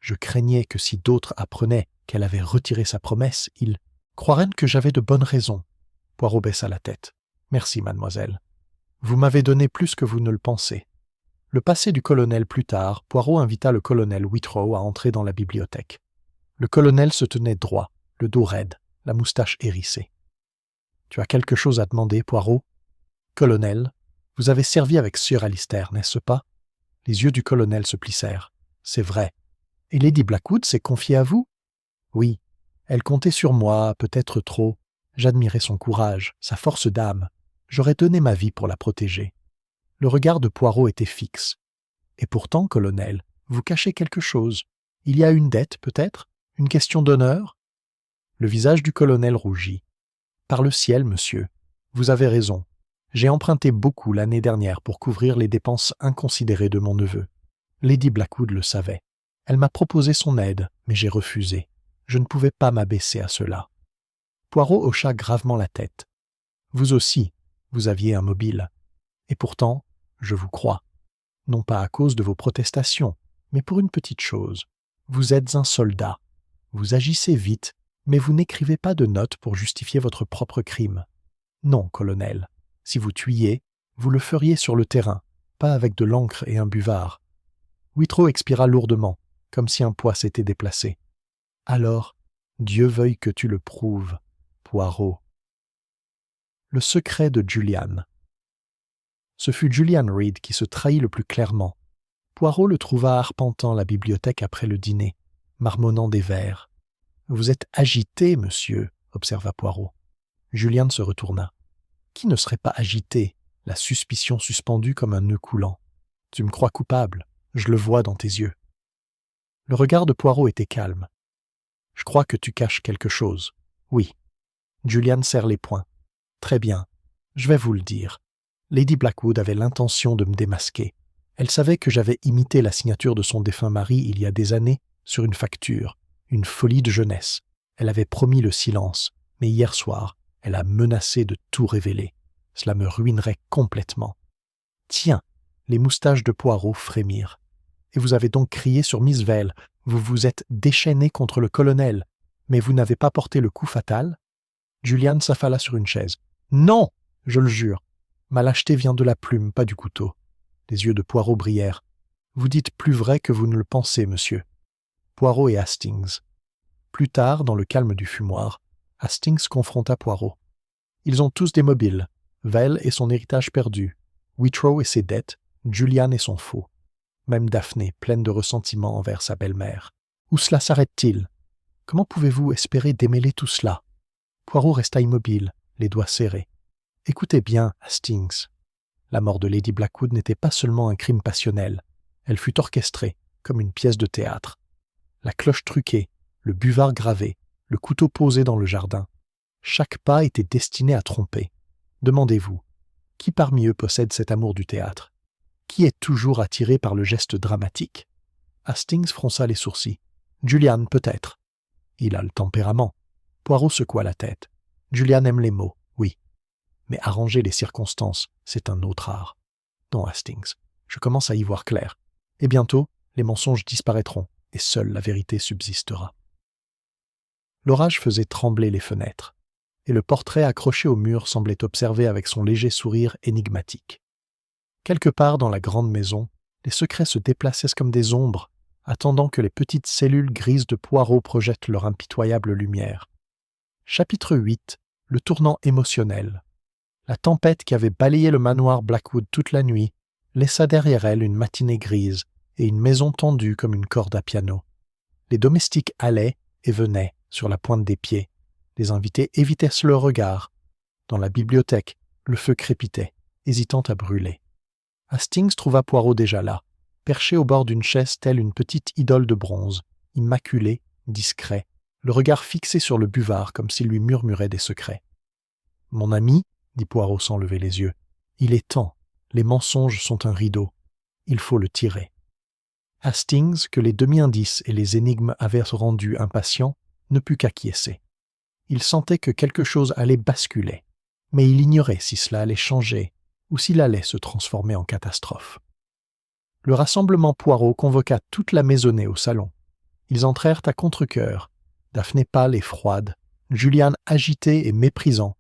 je craignais que si d'autres apprenaient qu'elle avait retiré sa promesse, ils croiraient que j'avais de bonnes raisons. » Poirot baissa la tête. « Merci, mademoiselle. Vous m'avez donné plus que vous ne le pensez. » Le passé du colonel plus tard, Poirot invita le colonel Whitrow à entrer dans la bibliothèque. Le colonel se tenait droit, le dos raide, la moustache hérissée. « Tu as quelque chose à demander, Poirot ? » ?»« Colonel, vous avez servi avec Sir Alister, n'est-ce pas ?» Les yeux du colonel se plissèrent. « C'est vrai. Et Lady Blackwood s'est confiée à vous ? » ?»« Oui. Elle comptait sur moi, peut-être trop. J'admirais son courage, sa force d'âme. J'aurais donné ma vie pour la protéger. » Le regard de Poirot était fixe. « Et pourtant, colonel, vous cachez quelque chose. Il y a une dette, peut-être ? Une question d'honneur ?» Le visage du colonel rougit. « Par le ciel, monsieur, vous avez raison. J'ai emprunté beaucoup l'année dernière pour couvrir les dépenses inconsidérées de mon neveu. Lady Blackwood le savait. Elle m'a proposé son aide, mais j'ai refusé. Je ne pouvais pas m'abaisser à cela. » Poirot hocha gravement la tête. « Vous aussi, vous aviez un mobile. Et pourtant, je vous crois. Non pas à cause de vos protestations, mais pour une petite chose. Vous êtes un soldat. Vous agissez vite, mais vous n'écrivez pas de notes pour justifier votre propre crime. Non, colonel. Si vous tuiez, vous le feriez sur le terrain, pas avec de l'encre et un buvard. » Whitrow expira lourdement, comme si un poids s'était déplacé. « Alors, Dieu veuille que tu le prouves, Poirot. » Le secret de Julian. Ce fut Julian Reed qui se trahit le plus clairement. Poirot le trouva arpentant la bibliothèque après le dîner, marmonnant des vers. « Vous êtes agité, monsieur, » observa Poirot. Julian se retourna. « Qui ne serait pas agité, la suspicion suspendue comme un nœud coulant ? Tu me crois coupable, je le vois dans tes yeux. » Le regard de Poirot était calme. « Je crois que tu caches quelque chose. Oui. » Julian serre les poings. « Très bien, je vais vous le dire. Lady Blackwood avait l'intention de me démasquer. Elle savait que j'avais imité la signature de son défunt mari il y a des années sur une facture, une folie de jeunesse. Elle avait promis le silence, mais hier soir, elle a menacé de tout révéler. Cela me ruinerait complètement. » Tiens, les moustaches de Poirot frémirent. « Et vous avez donc crié sur Miss Vale, vous vous êtes déchaîné contre le colonel, mais vous n'avez pas porté le coup fatal ?» Julian s'affala sur une chaise. « Non, je le jure. Ma lâcheté vient de la plume, pas du couteau. » Les yeux de Poirot brillèrent. « Vous dites plus vrai que vous ne le pensez, monsieur. » Poirot et Hastings. Plus tard, dans le calme du fumoir, Hastings confronta Poirot. Ils ont tous des mobiles. Vale et son héritage perdu. Whitrow et ses dettes. Julian et son faux. Même Daphné, pleine de ressentiment envers sa belle-mère. Où cela s'arrête-t-il ? Comment pouvez-vous espérer démêler tout cela ? Poirot resta immobile, les doigts serrés. Écoutez bien, Hastings. La mort de Lady Blackwood n'était pas seulement un crime passionnel. Elle fut orchestrée, comme une pièce de théâtre. La cloche truquée, le buvard gravé, le couteau posé dans le jardin. Chaque pas était destiné à tromper. Demandez-vous, qui parmi eux possède cet amour du théâtre ? Qui est toujours attiré par le geste dramatique ? Hastings fronça les sourcils. Julian, peut-être. Il a le tempérament. Poirot secoua la tête. Julian aime les mots, oui. Mais arranger les circonstances, c'est un autre art. Non, Hastings, je commence à y voir clair. Et bientôt, les mensonges disparaîtront, et seule la vérité subsistera. L'orage faisait trembler les fenêtres, et le portrait accroché au mur semblait observer avec son léger sourire énigmatique. Quelque part dans la grande maison, les secrets se déplaçaient comme des ombres, attendant que les petites cellules grises de Poirot projettent leur impitoyable lumière. Chapitre 8. Le tournant émotionnel. La tempête qui avait balayé le manoir Blackwood toute la nuit laissa derrière elle une matinée grise et une maison tendue comme une corde à piano. Les domestiques allaient et venaient sur la pointe des pieds. Les invités évitaient le regard. Dans la bibliothèque, le feu crépitait, hésitant à brûler. Hastings trouva Poirot déjà là, perché au bord d'une chaise telle une petite idole de bronze, immaculé, discret, le regard fixé sur le buvard comme s'il lui murmurait des secrets. « Mon ami, dit Poirot sans lever les yeux, il est temps, les mensonges sont un rideau, il faut le tirer. » Hastings, que les demi-indices et les énigmes avaient rendu impatient, ne put qu'acquiescer. Il sentait que quelque chose allait basculer, mais il ignorait si cela allait changer ou s'il allait se transformer en catastrophe. Le rassemblement Poirot convoqua toute la maisonnée au salon. Ils entrèrent à contre-cœur, Daphné pâle et froide, Julian agité et méprisant,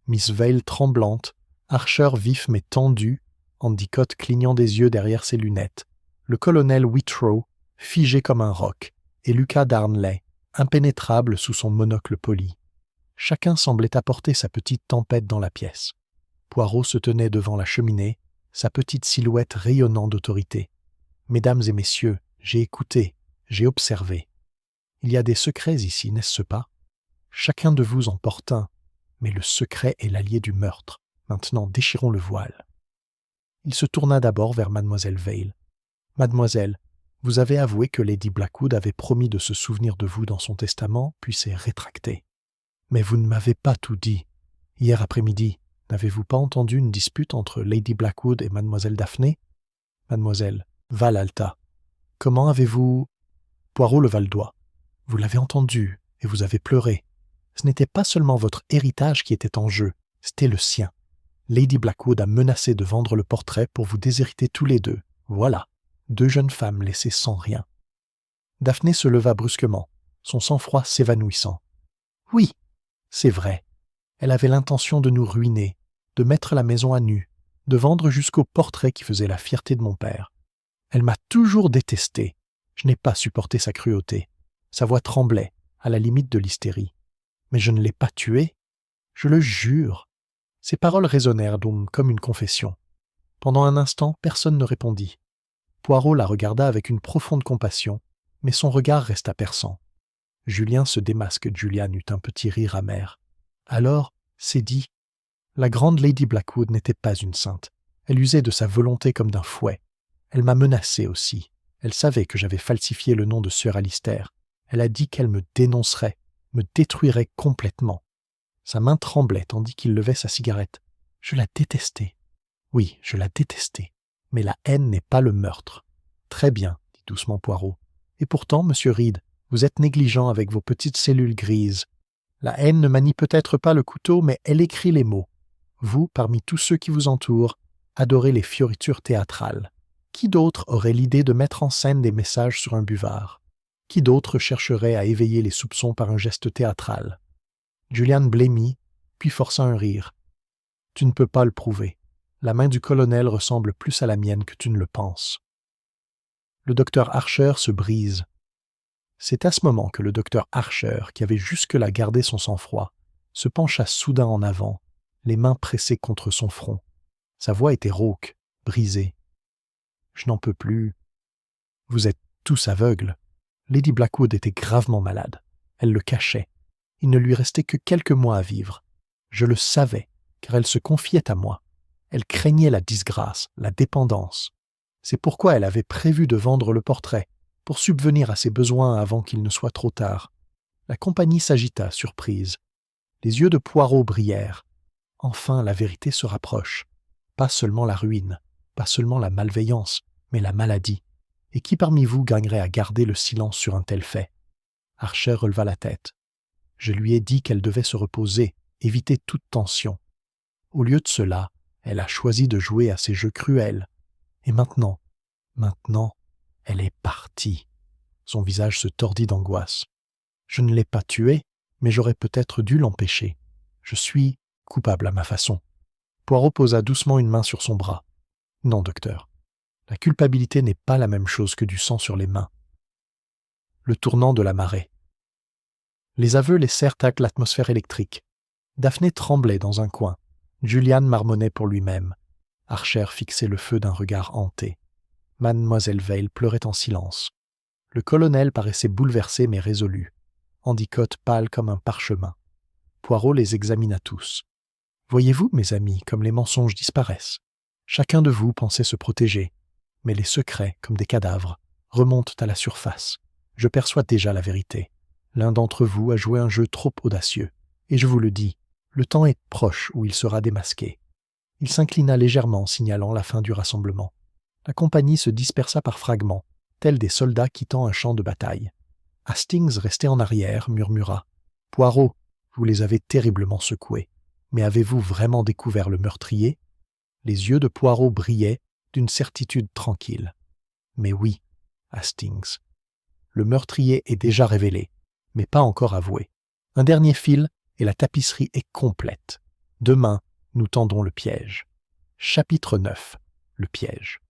Miss Vale tremblante, Archer vif mais tendu, Endicott clignant des yeux derrière ses lunettes, le colonel Whitrow, figé comme un roc, et Lucas Darnley, impénétrable sous son monocle poli. Chacun semblait apporter sa petite tempête dans la pièce. Poirot se tenait devant la cheminée, sa petite silhouette rayonnant d'autorité. « Mesdames et messieurs, j'ai écouté, j'ai observé. Il y a des secrets ici, n'est-ce pas? Chacun de vous en porte un, mais le secret est l'allié du meurtre. Maintenant, déchirons le voile. » Il se tourna d'abord vers mademoiselle Vale. « Mademoiselle, vous avez avoué que Lady Blackwood avait promis de se souvenir de vous dans son testament, puis s'est rétractée. Mais vous ne m'avez pas tout dit. Hier après-midi, n'avez-vous pas entendu une dispute entre Lady Blackwood et mademoiselle Daphné? Mademoiselle, Val Alta, comment avez-vous... » Poirot leva le doigt. « Vous l'avez entendu, et vous avez pleuré. Ce n'était pas seulement votre héritage qui était en jeu, c'était le sien. Lady Blackwood a menacé de vendre le portrait pour vous déshériter tous les deux. Voilà, 2 jeunes femmes laissées sans rien. » Daphné se leva brusquement, son sang-froid s'évanouissant. « Oui, c'est vrai. Elle avait l'intention de nous ruiner, de mettre la maison à nu, de vendre jusqu'au portrait qui faisait la fierté de mon père. Elle m'a toujours détesté. Je n'ai pas supporté sa cruauté. Sa voix tremblait, à la limite de l'hystérie. Mais je ne l'ai pas tuée. Je le jure. » Ces paroles résonnèrent donc comme une confession. Pendant un instant, personne ne répondit. Poirot la regarda avec une profonde compassion, mais son regard resta perçant. Julien se démasque, Julian eut un petit rire amer. Alors, c'est dit. La grande Lady Blackwood n'était pas une sainte. Elle usait de sa volonté comme d'un fouet. Elle m'a menacé aussi. Elle savait que j'avais falsifié le nom de Sir Alistair. Elle a dit qu'elle me dénoncerait, me détruirait complètement. Sa main tremblait tandis qu'il levait sa cigarette. Je la détestais. Oui, je la détestais. Mais la haine n'est pas le meurtre. Très bien, dit doucement Poirot. Et pourtant, monsieur Reed, vous êtes négligent avec vos petites cellules grises. La haine ne manie peut-être pas le couteau, mais elle écrit les mots. Vous, parmi tous ceux qui vous entourent, adorez les fioritures théâtrales. Qui d'autre aurait l'idée de mettre en scène des messages sur un buvard? Qui d'autre chercherait à éveiller les soupçons par un geste théâtral? Julian blêmit, puis força un rire. Tu ne peux pas le prouver. La main du colonel ressemble plus à la mienne que tu ne le penses. Le docteur Archer se brise. C'est à ce moment que le docteur Archer, qui avait jusque-là gardé son sang-froid, se pencha soudain en avant, les mains pressées contre son front. Sa voix était rauque, brisée. « Je n'en peux plus. Vous êtes tous aveugles. Lady Blackwood était gravement malade. Elle le cachait. Il ne lui restait que quelques mois à vivre. Je le savais, car elle se confiait à moi. Elle craignait la disgrâce, la dépendance. C'est pourquoi elle avait prévu de vendre le portrait, pour subvenir à ses besoins avant qu'il ne soit trop tard. La compagnie s'agita, surprise. Les yeux de Poirot brillèrent. Enfin, la vérité se rapproche. Pas seulement la ruine, pas seulement la malveillance, mais la maladie. Et qui parmi vous gagnerait à garder le silence sur un tel fait? Archer releva la tête. Je lui ai dit qu'elle devait se reposer, éviter toute tension. Au lieu de cela, elle a choisi de jouer à ces jeux cruels. Et maintenant, elle est partie. Son visage se tordit d'angoisse. Je ne l'ai pas tuée, mais j'aurais peut-être dû l'empêcher. Je suis coupable à ma façon. Poirot posa doucement une main sur son bras. Non, docteur. La culpabilité n'est pas la même chose que du sang sur les mains. Le tournant de la marée. Les aveux laissèrent taire l'atmosphère électrique. Daphné tremblait dans un coin. Julian marmonnait pour lui-même. Archer fixait le feu d'un regard hanté. Mademoiselle Vale pleurait en silence. Le colonel paraissait bouleversé mais résolu. Endicott pâle comme un parchemin. Poirot les examina tous. « Voyez-vous, mes amis, comme les mensonges disparaissent. Chacun de vous pensait se protéger. Mais les secrets, comme des cadavres, remontent à la surface. Je perçois déjà la vérité. L'un d'entre vous a joué un jeu trop audacieux. Et je vous le dis, le temps est proche où il sera démasqué. » Il s'inclina légèrement, signalant la fin du rassemblement. La compagnie se dispersa par fragments, tels des soldats quittant un champ de bataille. Hastings, resté en arrière, murmura « Poirot, vous les avez terriblement secoués. Mais avez-vous vraiment découvert le meurtrier ?» Les yeux de Poirot brillaient d'une certitude tranquille. « Mais oui, Hastings. Le meurtrier est déjà révélé, mais pas encore avoué. Un dernier fil et la tapisserie est complète. Demain, nous tendons le piège. » Chapitre 9. Le piège.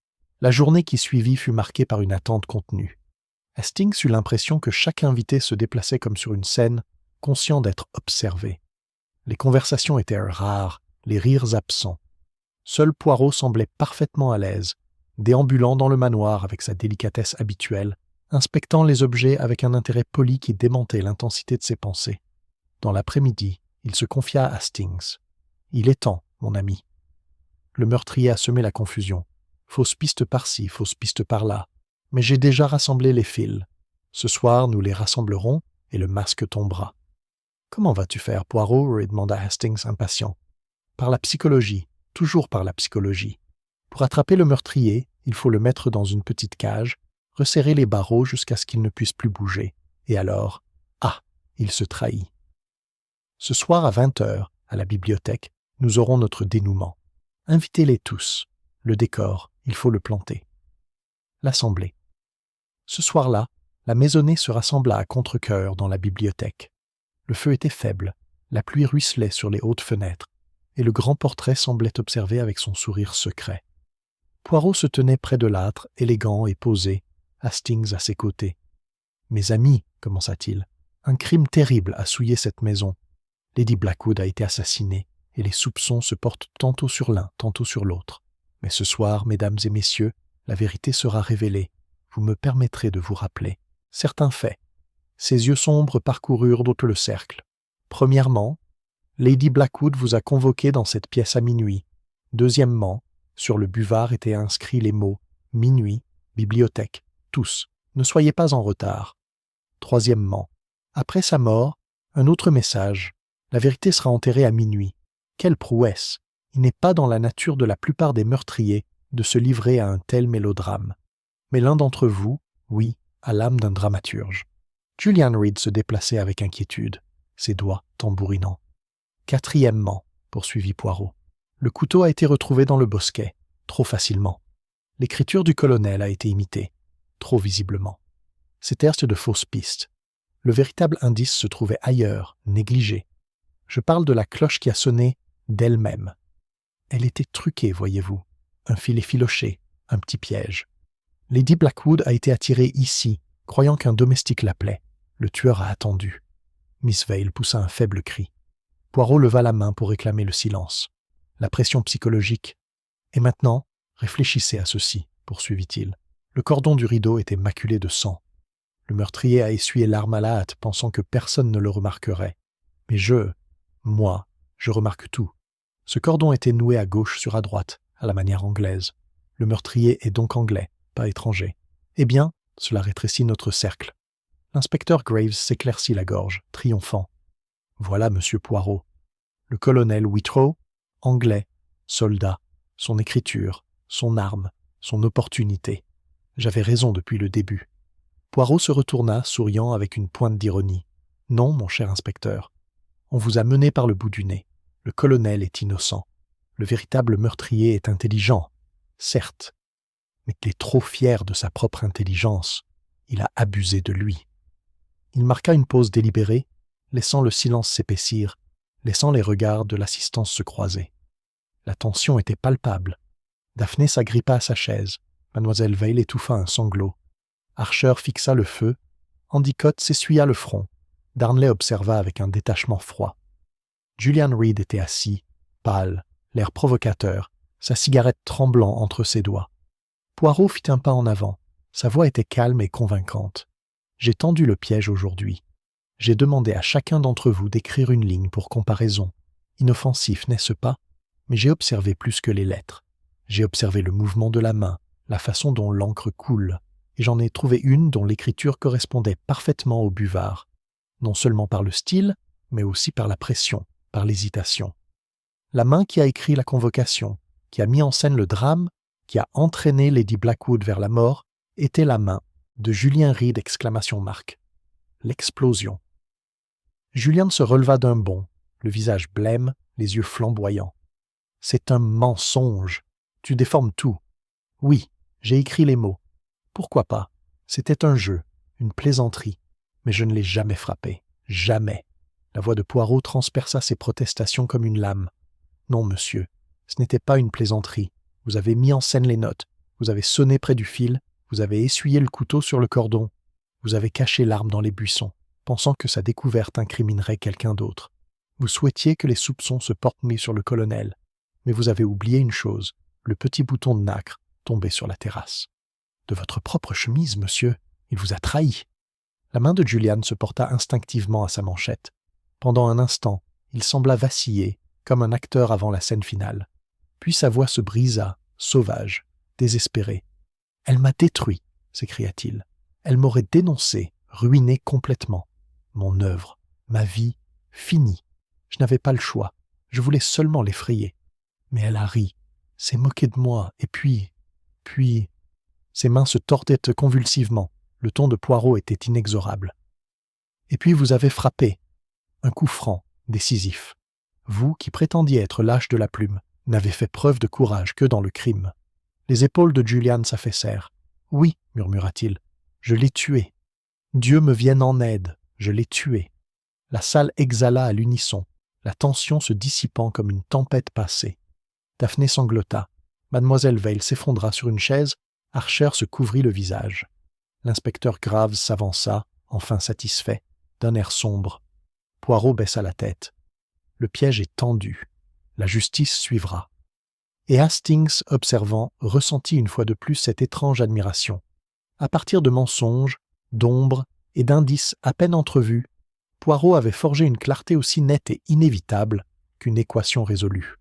La journée qui suivit fut marquée par une attente contenue. Hastings eut l'impression que chaque invité se déplaçait comme sur une scène, conscient d'être observé. Les conversations étaient rares, les rires absents. Seul Poirot semblait parfaitement à l'aise, déambulant dans le manoir avec sa délicatesse habituelle, inspectant les objets avec un intérêt poli qui démentait l'intensité de ses pensées. Dans l'après-midi, il se confia à Hastings. « Il est temps, mon ami. » Le meurtrier a semé la confusion. Fausse piste par-ci, fausse piste par-là. Mais j'ai déjà rassemblé les fils. Ce soir, nous les rassemblerons et le masque tombera. « Comment vas-tu faire, Poirot ?» demanda Hastings impatient. « Par la psychologie, toujours par la psychologie. Pour attraper le meurtrier, il faut le mettre dans une petite cage, resserrer les barreaux jusqu'à ce qu'il ne puisse plus bouger. Et alors, il se trahit. Ce soir à 20h, à la bibliothèque, nous aurons notre dénouement. Invitez-les tous. Le décor, il faut le planter. » L'assemblée. Ce soir-là, la maisonnée se rassembla à contre-cœur dans la bibliothèque. Le feu était faible, la pluie ruisselait sur les hautes fenêtres, et le grand portrait semblait observer avec son sourire secret. Poirot se tenait près de l'âtre, élégant et posé, Hastings à ses côtés. « Mes amis, commença-t-il, un crime terrible a souillé cette maison. Lady Blackwood a été assassinée, et les soupçons se portent tantôt sur l'un, tantôt sur l'autre. Mais ce soir, mesdames et messieurs, la vérité sera révélée. Vous me permettrez de vous rappeler certains faits. » Ses yeux sombres parcoururent tout le cercle. « Premièrement, Lady Blackwood vous a convoqué dans cette pièce à minuit. Deuxièmement, sur le buvard étaient inscrits les mots « minuit, bibliothèque, tous. Ne soyez pas en retard. » Troisièmement, après sa mort, un autre message. La vérité sera enterrée à minuit. Quelle prouesse! Il n'est pas dans la nature de la plupart des meurtriers de se livrer à un tel mélodrame. Mais l'un d'entre vous, oui, a l'âme d'un dramaturge. Julian Reed se déplaçait avec inquiétude, ses doigts tambourinant. Quatrièmement, poursuivit Poirot, le couteau a été retrouvé dans le bosquet, trop facilement. L'écriture du colonel a été imitée, trop visiblement. C'étaient de fausses pistes. Le véritable indice se trouvait ailleurs, négligé. Je parle de la cloche qui a sonné d'elle-même. Elle était truquée, voyez-vous. Un fil effiloché, un petit piège. Lady Blackwood a été attirée ici, croyant qu'un domestique l'appelait. Le tueur a attendu. Miss Vale poussa un faible cri. Poirot leva la main pour réclamer le silence. La pression psychologique. « Et maintenant, réfléchissez à ceci, poursuivit-il. Le cordon du rideau était maculé de sang. Le meurtrier a essuyé l'arme à la hâte, pensant que personne ne le remarquerait. Mais moi, je remarque tout. Ce cordon était noué à gauche sur à droite, à la manière anglaise. Le meurtrier est donc anglais, pas étranger. Eh bien, cela rétrécit notre cercle. » L'inspecteur Graves s'éclaircit la gorge, triomphant. « Voilà monsieur Poirot. Le colonel Whitrow, anglais, soldat, son écriture, son arme, son opportunité. J'avais raison depuis le début. » Poirot se retourna, souriant avec une pointe d'ironie. « Non, mon cher inspecteur. On vous a mené par le bout du nez. Le colonel est innocent. Le véritable meurtrier est intelligent, certes, mais qu'il est trop fier de sa propre intelligence. Il a abusé de lui. Il marqua une pause délibérée, laissant le silence s'épaissir, laissant les regards de l'assistance se croiser. La tension était palpable. Daphné s'agrippa à sa chaise. Mademoiselle Vail étouffa un sanglot. Archer fixa le feu. Endicott s'essuya le front. Darnley observa avec un détachement froid. Julian Reed était assis, pâle, l'air provocateur, sa cigarette tremblant entre ses doigts. Poirot fit un pas en avant. Sa voix était calme et convaincante. « J'ai tendu le piège aujourd'hui. J'ai demandé à chacun d'entre vous d'écrire une ligne pour comparaison. Inoffensif, n'est-ce pas? Mais j'ai observé plus que les lettres. J'ai observé le mouvement de la main, la façon dont l'encre coule, et j'en ai trouvé une dont l'écriture correspondait parfaitement au buvard, non seulement par le style, mais aussi par la pression, par l'hésitation. La main qui a écrit la convocation, qui a mis en scène le drame, qui a entraîné Lady Blackwood vers la mort, était la main de Julien Reed ! L'explosion. Julian se releva d'un bond, le visage blême, les yeux flamboyants. « C'est un mensonge. Tu déformes tout. Oui, j'ai écrit les mots. Pourquoi pas? C'était un jeu, une plaisanterie. Mais je ne l'ai jamais frappé. Jamais. » La voix de Poirot transperça ses protestations comme une lame. « Non, monsieur, ce n'était pas une plaisanterie. Vous avez mis en scène les notes. Vous avez sonné près du fil. Vous avez essuyé le couteau sur le cordon. Vous avez caché l'arme dans les buissons, pensant que sa découverte incriminerait quelqu'un d'autre. Vous souhaitiez que les soupçons se portent sur le colonel. Mais vous avez oublié une chose, le petit bouton de nacre tombé sur la terrasse. De votre propre chemise, monsieur, il vous a trahi. » La main de Julian se porta instinctivement à sa manchette. Pendant un instant, il sembla vaciller, comme un acteur avant la scène finale. Puis sa voix se brisa, sauvage, désespérée. « Elle m'a détruit, » s'écria-t-il. « Elle m'aurait dénoncé, ruiné complètement. Mon œuvre, ma vie, finie. Je n'avais pas le choix. Je voulais seulement l'effrayer. Mais elle a ri, s'est moquée de moi, et puis... Ses mains se tordaient convulsivement. Le ton de Poirot était inexorable. « Et puis vous avez frappé. Un coup franc, décisif. Vous, qui prétendiez être lâche de la plume, n'avez fait preuve de courage que dans le crime. » Les épaules de Julian s'affaissèrent. « Oui, murmura-t-il, je l'ai tué. Dieu me vienne en aide, je l'ai tué. » La salle exhala à l'unisson, la tension se dissipant comme une tempête passée. Daphné sanglota. Mademoiselle Vail s'effondra sur une chaise. Archer se couvrit le visage. L'inspecteur Graves s'avança, enfin satisfait, d'un air sombre. Poirot baissa la tête. Le piège est tendu. La justice suivra. Et Hastings, observant, ressentit une fois de plus cette étrange admiration. À partir de mensonges, d'ombres et d'indices à peine entrevus, Poirot avait forgé une clarté aussi nette et inévitable qu'une équation résolue.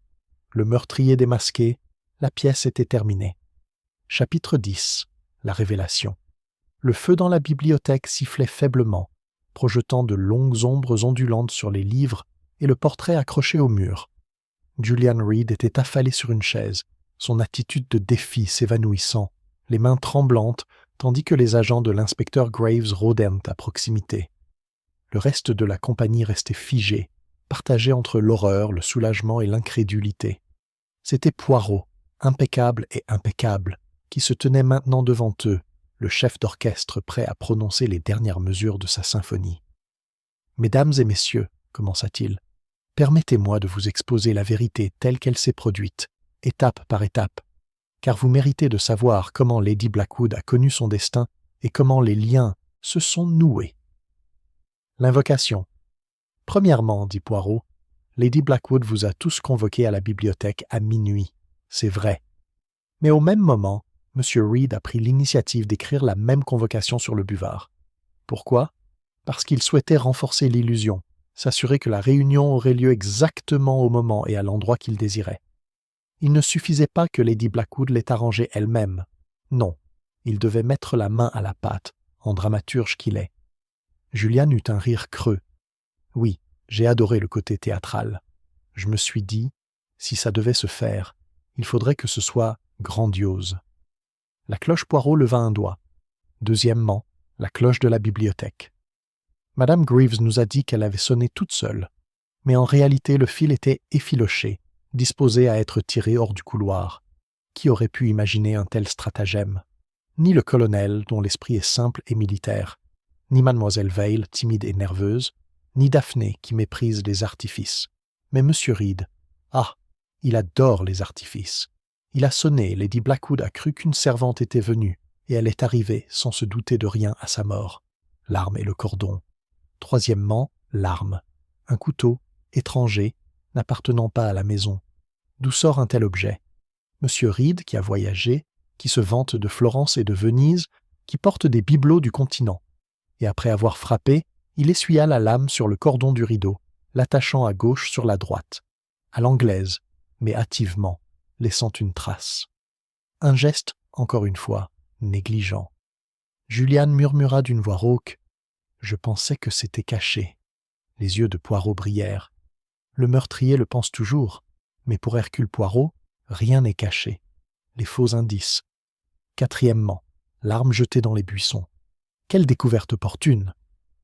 Le meurtrier démasqué, la pièce était terminée. Chapitre 10. La révélation. Le feu dans la bibliothèque sifflait faiblement, projetant de longues ombres ondulantes sur les livres et le portrait accroché au mur. Julian Reed était affalé sur une chaise, son attitude de défi s'évanouissant, les mains tremblantes, tandis que les agents de l'inspecteur Graves rôdaient à proximité. Le reste de la compagnie restait figé, partagé entre l'horreur, le soulagement et l'incrédulité. C'était Poirot, impeccable et impeccable, qui se tenait maintenant devant eux, le chef d'orchestre prêt à prononcer les dernières mesures de sa symphonie. « Mesdames et messieurs, » commença-t-il, « permettez-moi de vous exposer la vérité telle qu'elle s'est produite, étape par étape, car vous méritez de savoir comment Lady Blackwood a connu son destin et comment les liens se sont noués. » L'invocation. « Premièrement, dit Poirot, Lady Blackwood vous a tous convoqués à la bibliothèque à minuit. C'est vrai. Mais au même moment, M. Reed a pris l'initiative d'écrire la même convocation sur le buvard. Pourquoi? Parce qu'il souhaitait renforcer l'illusion, s'assurer que la réunion aurait lieu exactement au moment et à l'endroit qu'il désirait. Il ne suffisait pas que Lady Blackwood l'ait arrangé elle-même. Non, il devait mettre la main à la pâte, en dramaturge qu'il est. Julian eut un rire creux. Oui, j'ai adoré le côté théâtral. Je me suis dit, si ça devait se faire, il faudrait que ce soit grandiose. La cloche Poirot leva un doigt. Deuxièmement, la cloche de la bibliothèque. Madame Greaves nous a dit qu'elle avait sonné toute seule. mais en réalité le fil était effiloché, disposé à être tiré hors du couloir. Qui aurait pu imaginer un tel stratagème? Ni le colonel, dont l'esprit est simple et militaire, ni mademoiselle Vail, timide et nerveuse, ni Daphné, qui méprise les artifices. Mais M. Reed, ah, il adore les artifices. Il a sonné, Lady Blackwood a cru qu'une servante était venue, et elle est arrivée sans se douter de rien à sa mort. L'arme et le cordon. Troisièmement, l'arme. Un couteau, étranger, n'appartenant pas à la maison. D'où sort un tel objet? M. Reed, qui a voyagé, qui se vante de Florence et de Venise, qui porte des bibelots du continent. Et après avoir frappé, il essuya la lame sur le cordon du rideau, l'attachant à gauche sur la droite, à l'anglaise, mais hâtivement, laissant une trace. Un geste, encore une fois, négligent. Juliane murmura d'une voix rauque. « Je pensais que c'était caché. » Les yeux de Poirot brillèrent. Le meurtrier le pense toujours, mais pour Hercule Poirot, rien n'est caché. Les faux indices. Quatrièmement, l'arme jetée dans les buissons. Quelle découverte opportune!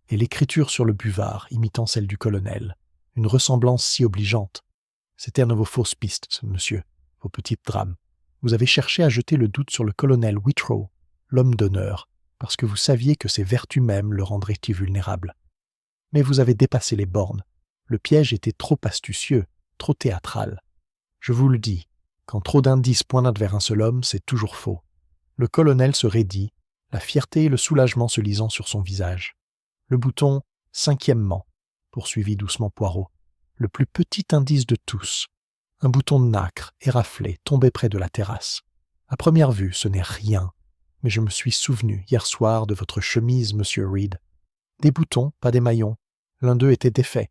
Et l'écriture sur le buvard, imitant celle du colonel. Une ressemblance si obligeante. C'était un de vos fausses pistes, monsieur, vos petits drames. Vous avez cherché à jeter le doute sur le colonel Whitrow, l'homme d'honneur, parce que vous saviez que ses vertus mêmes le rendraient invulnérable. Mais vous avez dépassé les bornes. Le piège était trop astucieux, trop théâtral. Je vous le dis, quand trop d'indices pointent vers un seul homme, c'est toujours faux. Le colonel se raidit, la fierté et le soulagement se lisant sur son visage. Le bouton « cinquièmement », poursuivit doucement Poirot, le plus petit indice de tous. Un bouton de nacre, éraflé, tombé près de la terrasse. À première vue, ce n'est rien, mais je me suis souvenu hier soir de votre chemise, monsieur Reed. Des boutons, pas des maillons. L'un d'eux était défait.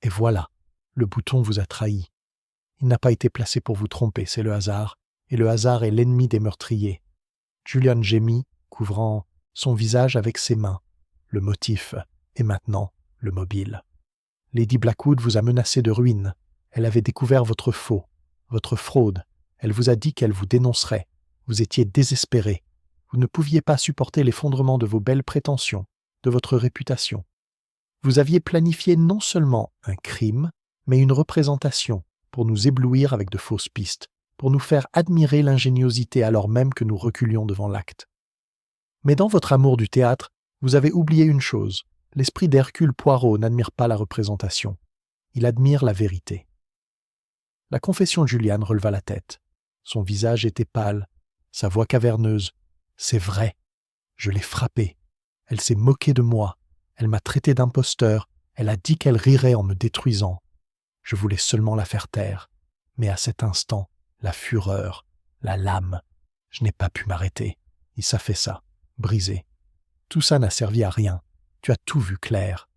Et voilà, le bouton vous a trahi. Il n'a pas été placé pour vous tromper, c'est le hasard, et le hasard est l'ennemi des meurtriers. Julian gémit, couvrant son visage avec ses mains. Le motif, et maintenant, le mobile. Lady Blackwood vous a menacé de ruine. Elle avait découvert votre faux, votre fraude. Elle vous a dit qu'elle vous dénoncerait. Vous étiez désespéré. Vous ne pouviez pas supporter l'effondrement de vos belles prétentions, de votre réputation. Vous aviez planifié non seulement un crime, mais une représentation pour nous éblouir avec de fausses pistes, pour nous faire admirer l'ingéniosité alors même que nous reculions devant l'acte. Mais dans votre amour du théâtre, vous avez oublié une chose. L'esprit d'Hercule Poirot n'admire pas la représentation. Il admire la vérité. La confession de Juliane releva la tête. Son visage était pâle, sa voix caverneuse. « C'est vrai, je l'ai frappée. Elle s'est moquée de moi. Elle m'a traité d'imposteur. Elle a dit qu'elle rirait en me détruisant. Je voulais seulement la faire taire. Mais à cet instant, la fureur, la lame. Je n'ai pas pu m'arrêter. Il s'affaissa, brisé. Tout ça n'a servi à rien. Tu as tout vu clair. »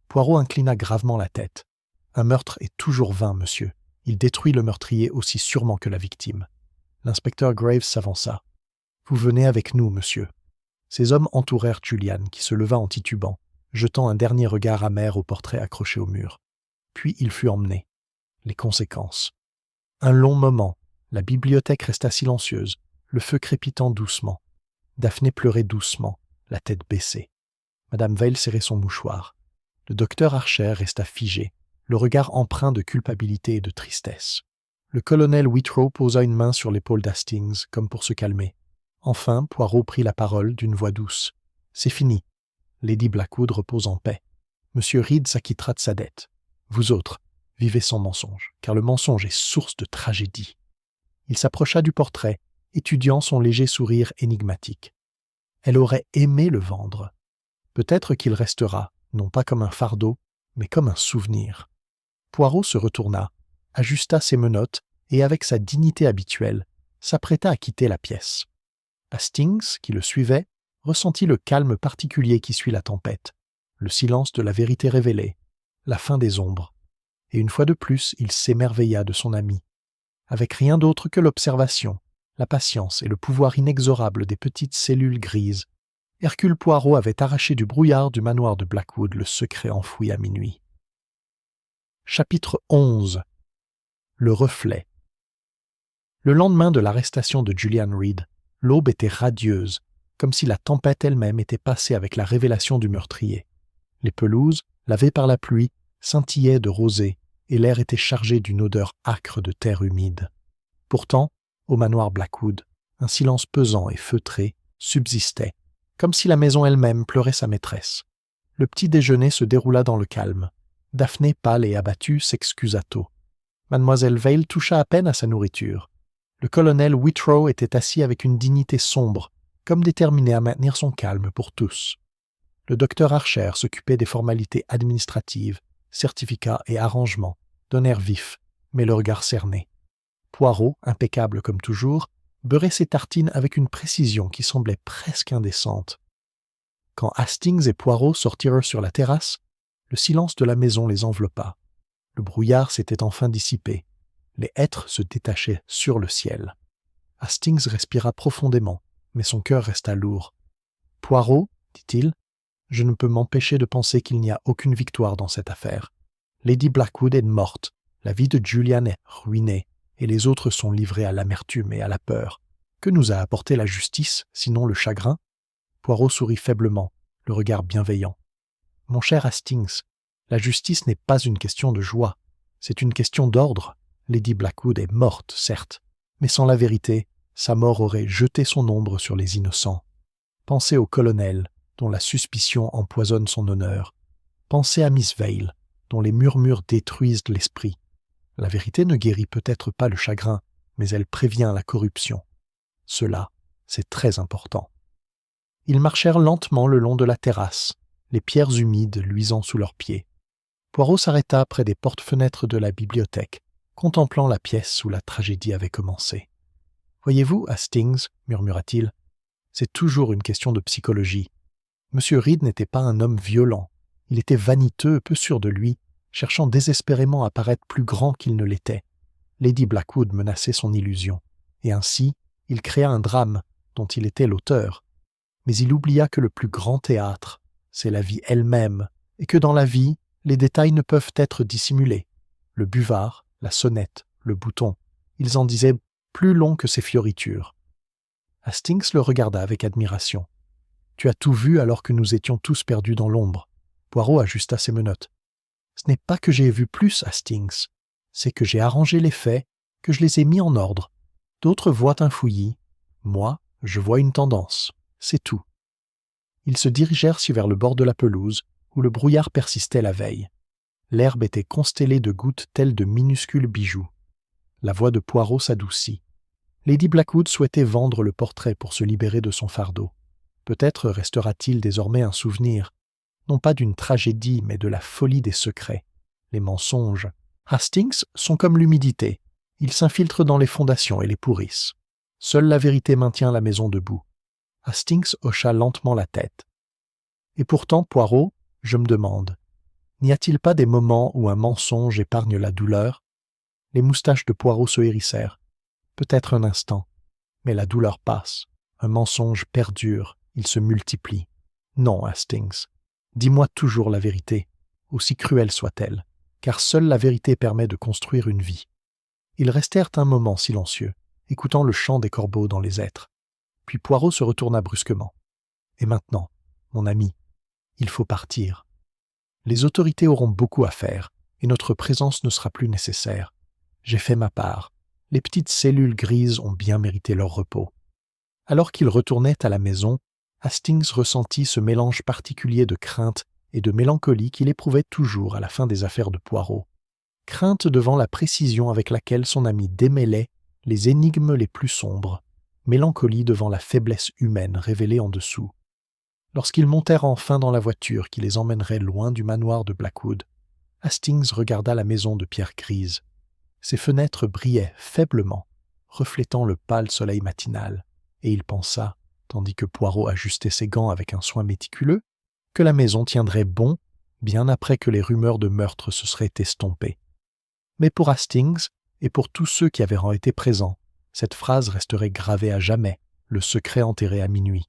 Poirot inclina gravement la tête. « Un meurtre est toujours vain, monsieur. Il détruit le meurtrier aussi sûrement que la victime. » L'inspecteur Graves s'avança. « Vous venez avec nous, monsieur. » Ces hommes entourèrent Julian, qui se leva en titubant, jetant un dernier regard amer au portrait accroché au mur. Puis il fut emmené. Les conséquences. Un long moment, la bibliothèque resta silencieuse, le feu crépitant doucement. Daphné pleurait doucement, la tête baissée. Madame Vail serrait son mouchoir. Le docteur Archer resta figé, le regard empreint de culpabilité et de tristesse. Le colonel Whitrow posa une main sur l'épaule d'Hastings, comme pour se calmer. Enfin, Poirot prit la parole d'une voix douce. « C'est fini. Lady Blackwood repose en paix. Monsieur Reed s'acquittera de sa dette. Vous autres, vivez sans mensonge, car le mensonge est source de tragédie. » Il s'approcha du portrait, étudiant son léger sourire énigmatique. Elle aurait aimé le vendre. Peut-être qu'il restera, non pas comme un fardeau, mais comme un souvenir. Poirot se retourna, ajusta ses menottes et, avec sa dignité habituelle, s'apprêta à quitter la pièce. Hastings, qui le suivait, ressentit le calme particulier qui suit la tempête, le silence de la vérité révélée, la fin des ombres. Et une fois de plus, il s'émerveilla de son ami. Avec rien d'autre que l'observation, la patience et le pouvoir inexorable des petites cellules grises, Hercule Poirot avait arraché du brouillard du manoir de Blackwood le secret enfoui à minuit. Chapitre 11. Le reflet. Le lendemain de l'arrestation de Julian Reed, l'aube était radieuse, comme si la tempête elle-même était passée avec la révélation du meurtrier. Les pelouses, lavées par la pluie, scintillaient de rosée et l'air était chargé d'une odeur âcre de terre humide. Pourtant, au manoir Blackwood, un silence pesant et feutré subsistait, comme si la maison elle-même pleurait sa maîtresse. Le petit déjeuner se déroula dans le calme. Daphné, pâle et abattue, s'excusa tôt. Mademoiselle Vale toucha à peine à sa nourriture. Le colonel Whitrow était assis avec une dignité sombre, comme déterminé à maintenir son calme pour tous. Le docteur Archer s'occupait des formalités administratives, certificats et arrangements, d'un air vif, mais le regard cerné. Poirot, impeccable comme toujours, beurrait ses tartines avec une précision qui semblait presque indécente. Quand Hastings et Poirot sortirent sur la terrasse, le silence de la maison les enveloppa. Le brouillard s'était enfin dissipé. Les hêtres se détachaient sur le ciel. Hastings respira profondément, mais son cœur resta lourd. « Poirot, dit-il, je ne peux m'empêcher de penser qu'il n'y a aucune victoire dans cette affaire. Lady Blackwood est morte, la vie de Julian est ruinée, et les autres sont livrés à l'amertume et à la peur. Que nous a apporté la justice, sinon le chagrin ?» Poirot sourit faiblement, le regard bienveillant. « Mon cher Hastings, la justice n'est pas une question de joie, c'est une question d'ordre. Lady Blackwood est morte, certes, mais sans la vérité, sa mort aurait jeté son ombre sur les innocents. Pensez au colonel, dont la suspicion empoisonne son honneur. Pensez à Miss Vale, dont les murmures détruisent l'esprit. La vérité ne guérit peut-être pas le chagrin, mais elle prévient la corruption. Cela, c'est très important. » Ils marchèrent lentement le long de la terrasse, les pierres humides luisant sous leurs pieds. Poirot s'arrêta près des portes-fenêtres de la bibliothèque, contemplant la pièce où la tragédie avait commencé. « Voyez-vous, Hastings, murmura-t-il, c'est toujours une question de psychologie. Monsieur Reed n'était pas un homme violent. Il était vaniteux, peu sûr de lui, cherchant désespérément à paraître plus grand qu'il ne l'était. Lady Blackwood menaçait son illusion, et ainsi, il créa un drame dont il était l'auteur. Mais il oublia que le plus grand théâtre, c'est la vie elle-même, et que dans la vie, les détails ne peuvent être dissimulés. Le buvard, la sonnette, le bouton, ils en disaient plus long que ses fioritures. Hastings le regarda avec admiration. « Tu as tout vu alors que nous étions tous perdus dans l'ombre. » Poirot ajusta ses menottes. « Ce n'est pas que j'ai vu plus, Hastings. C'est que j'ai arrangé les faits, que je les ai mis en ordre. D'autres voient un fouillis. Moi, je vois une tendance. C'est tout. » Ils se dirigèrent vers le bord de la pelouse, où le brouillard persistait la veille. L'herbe était constellée de gouttes telles de minuscules bijoux. La voix de Poirot s'adoucit. Lady Blackwood souhaitait vendre le portrait pour se libérer de son fardeau. Peut-être restera-t-il désormais un souvenir, non pas d'une tragédie, mais de la folie des secrets. Les mensonges. Hastings sont comme l'humidité. Ils s'infiltrent dans les fondations et les pourrissent. Seule la vérité maintient la maison debout. Hastings hocha lentement la tête. Et pourtant, Poirot, je me demande, n'y a-t-il pas des moments où un mensonge épargne la douleur? Les moustaches de Poirot se hérissèrent. Peut-être un instant, mais la douleur passe. Un mensonge perdure, il se multiplie. Non, Hastings, dis-moi toujours la vérité, aussi cruelle soit-elle, car seule la vérité permet de construire une vie. Ils restèrent un moment silencieux, écoutant le chant des corbeaux dans les hêtres. Puis Poirot se retourna brusquement. « Et maintenant, mon ami, il faut partir. Les autorités auront beaucoup à faire, et notre présence ne sera plus nécessaire. J'ai fait ma part. Les petites cellules grises ont bien mérité leur repos. » Alors qu'il retournait à la maison, Hastings ressentit ce mélange particulier de crainte et de mélancolie qu'il éprouvait toujours à la fin des affaires de Poirot. Crainte devant la précision avec laquelle son ami démêlait les énigmes les plus sombres, mélancolie devant la faiblesse humaine révélée en dessous. Lorsqu'ils montèrent enfin dans la voiture qui les emmènerait loin du manoir de Blackwood, Hastings regarda la maison de pierre grise. Ses fenêtres brillaient faiblement, reflétant le pâle soleil matinal, et il pensa, tandis que Poirot ajustait ses gants avec un soin méticuleux, que la maison tiendrait bon bien après que les rumeurs de meurtre se seraient estompées. Mais pour Hastings, et pour tous ceux qui avaient été présents, cette phrase resterait gravée à jamais, le secret enterré à minuit.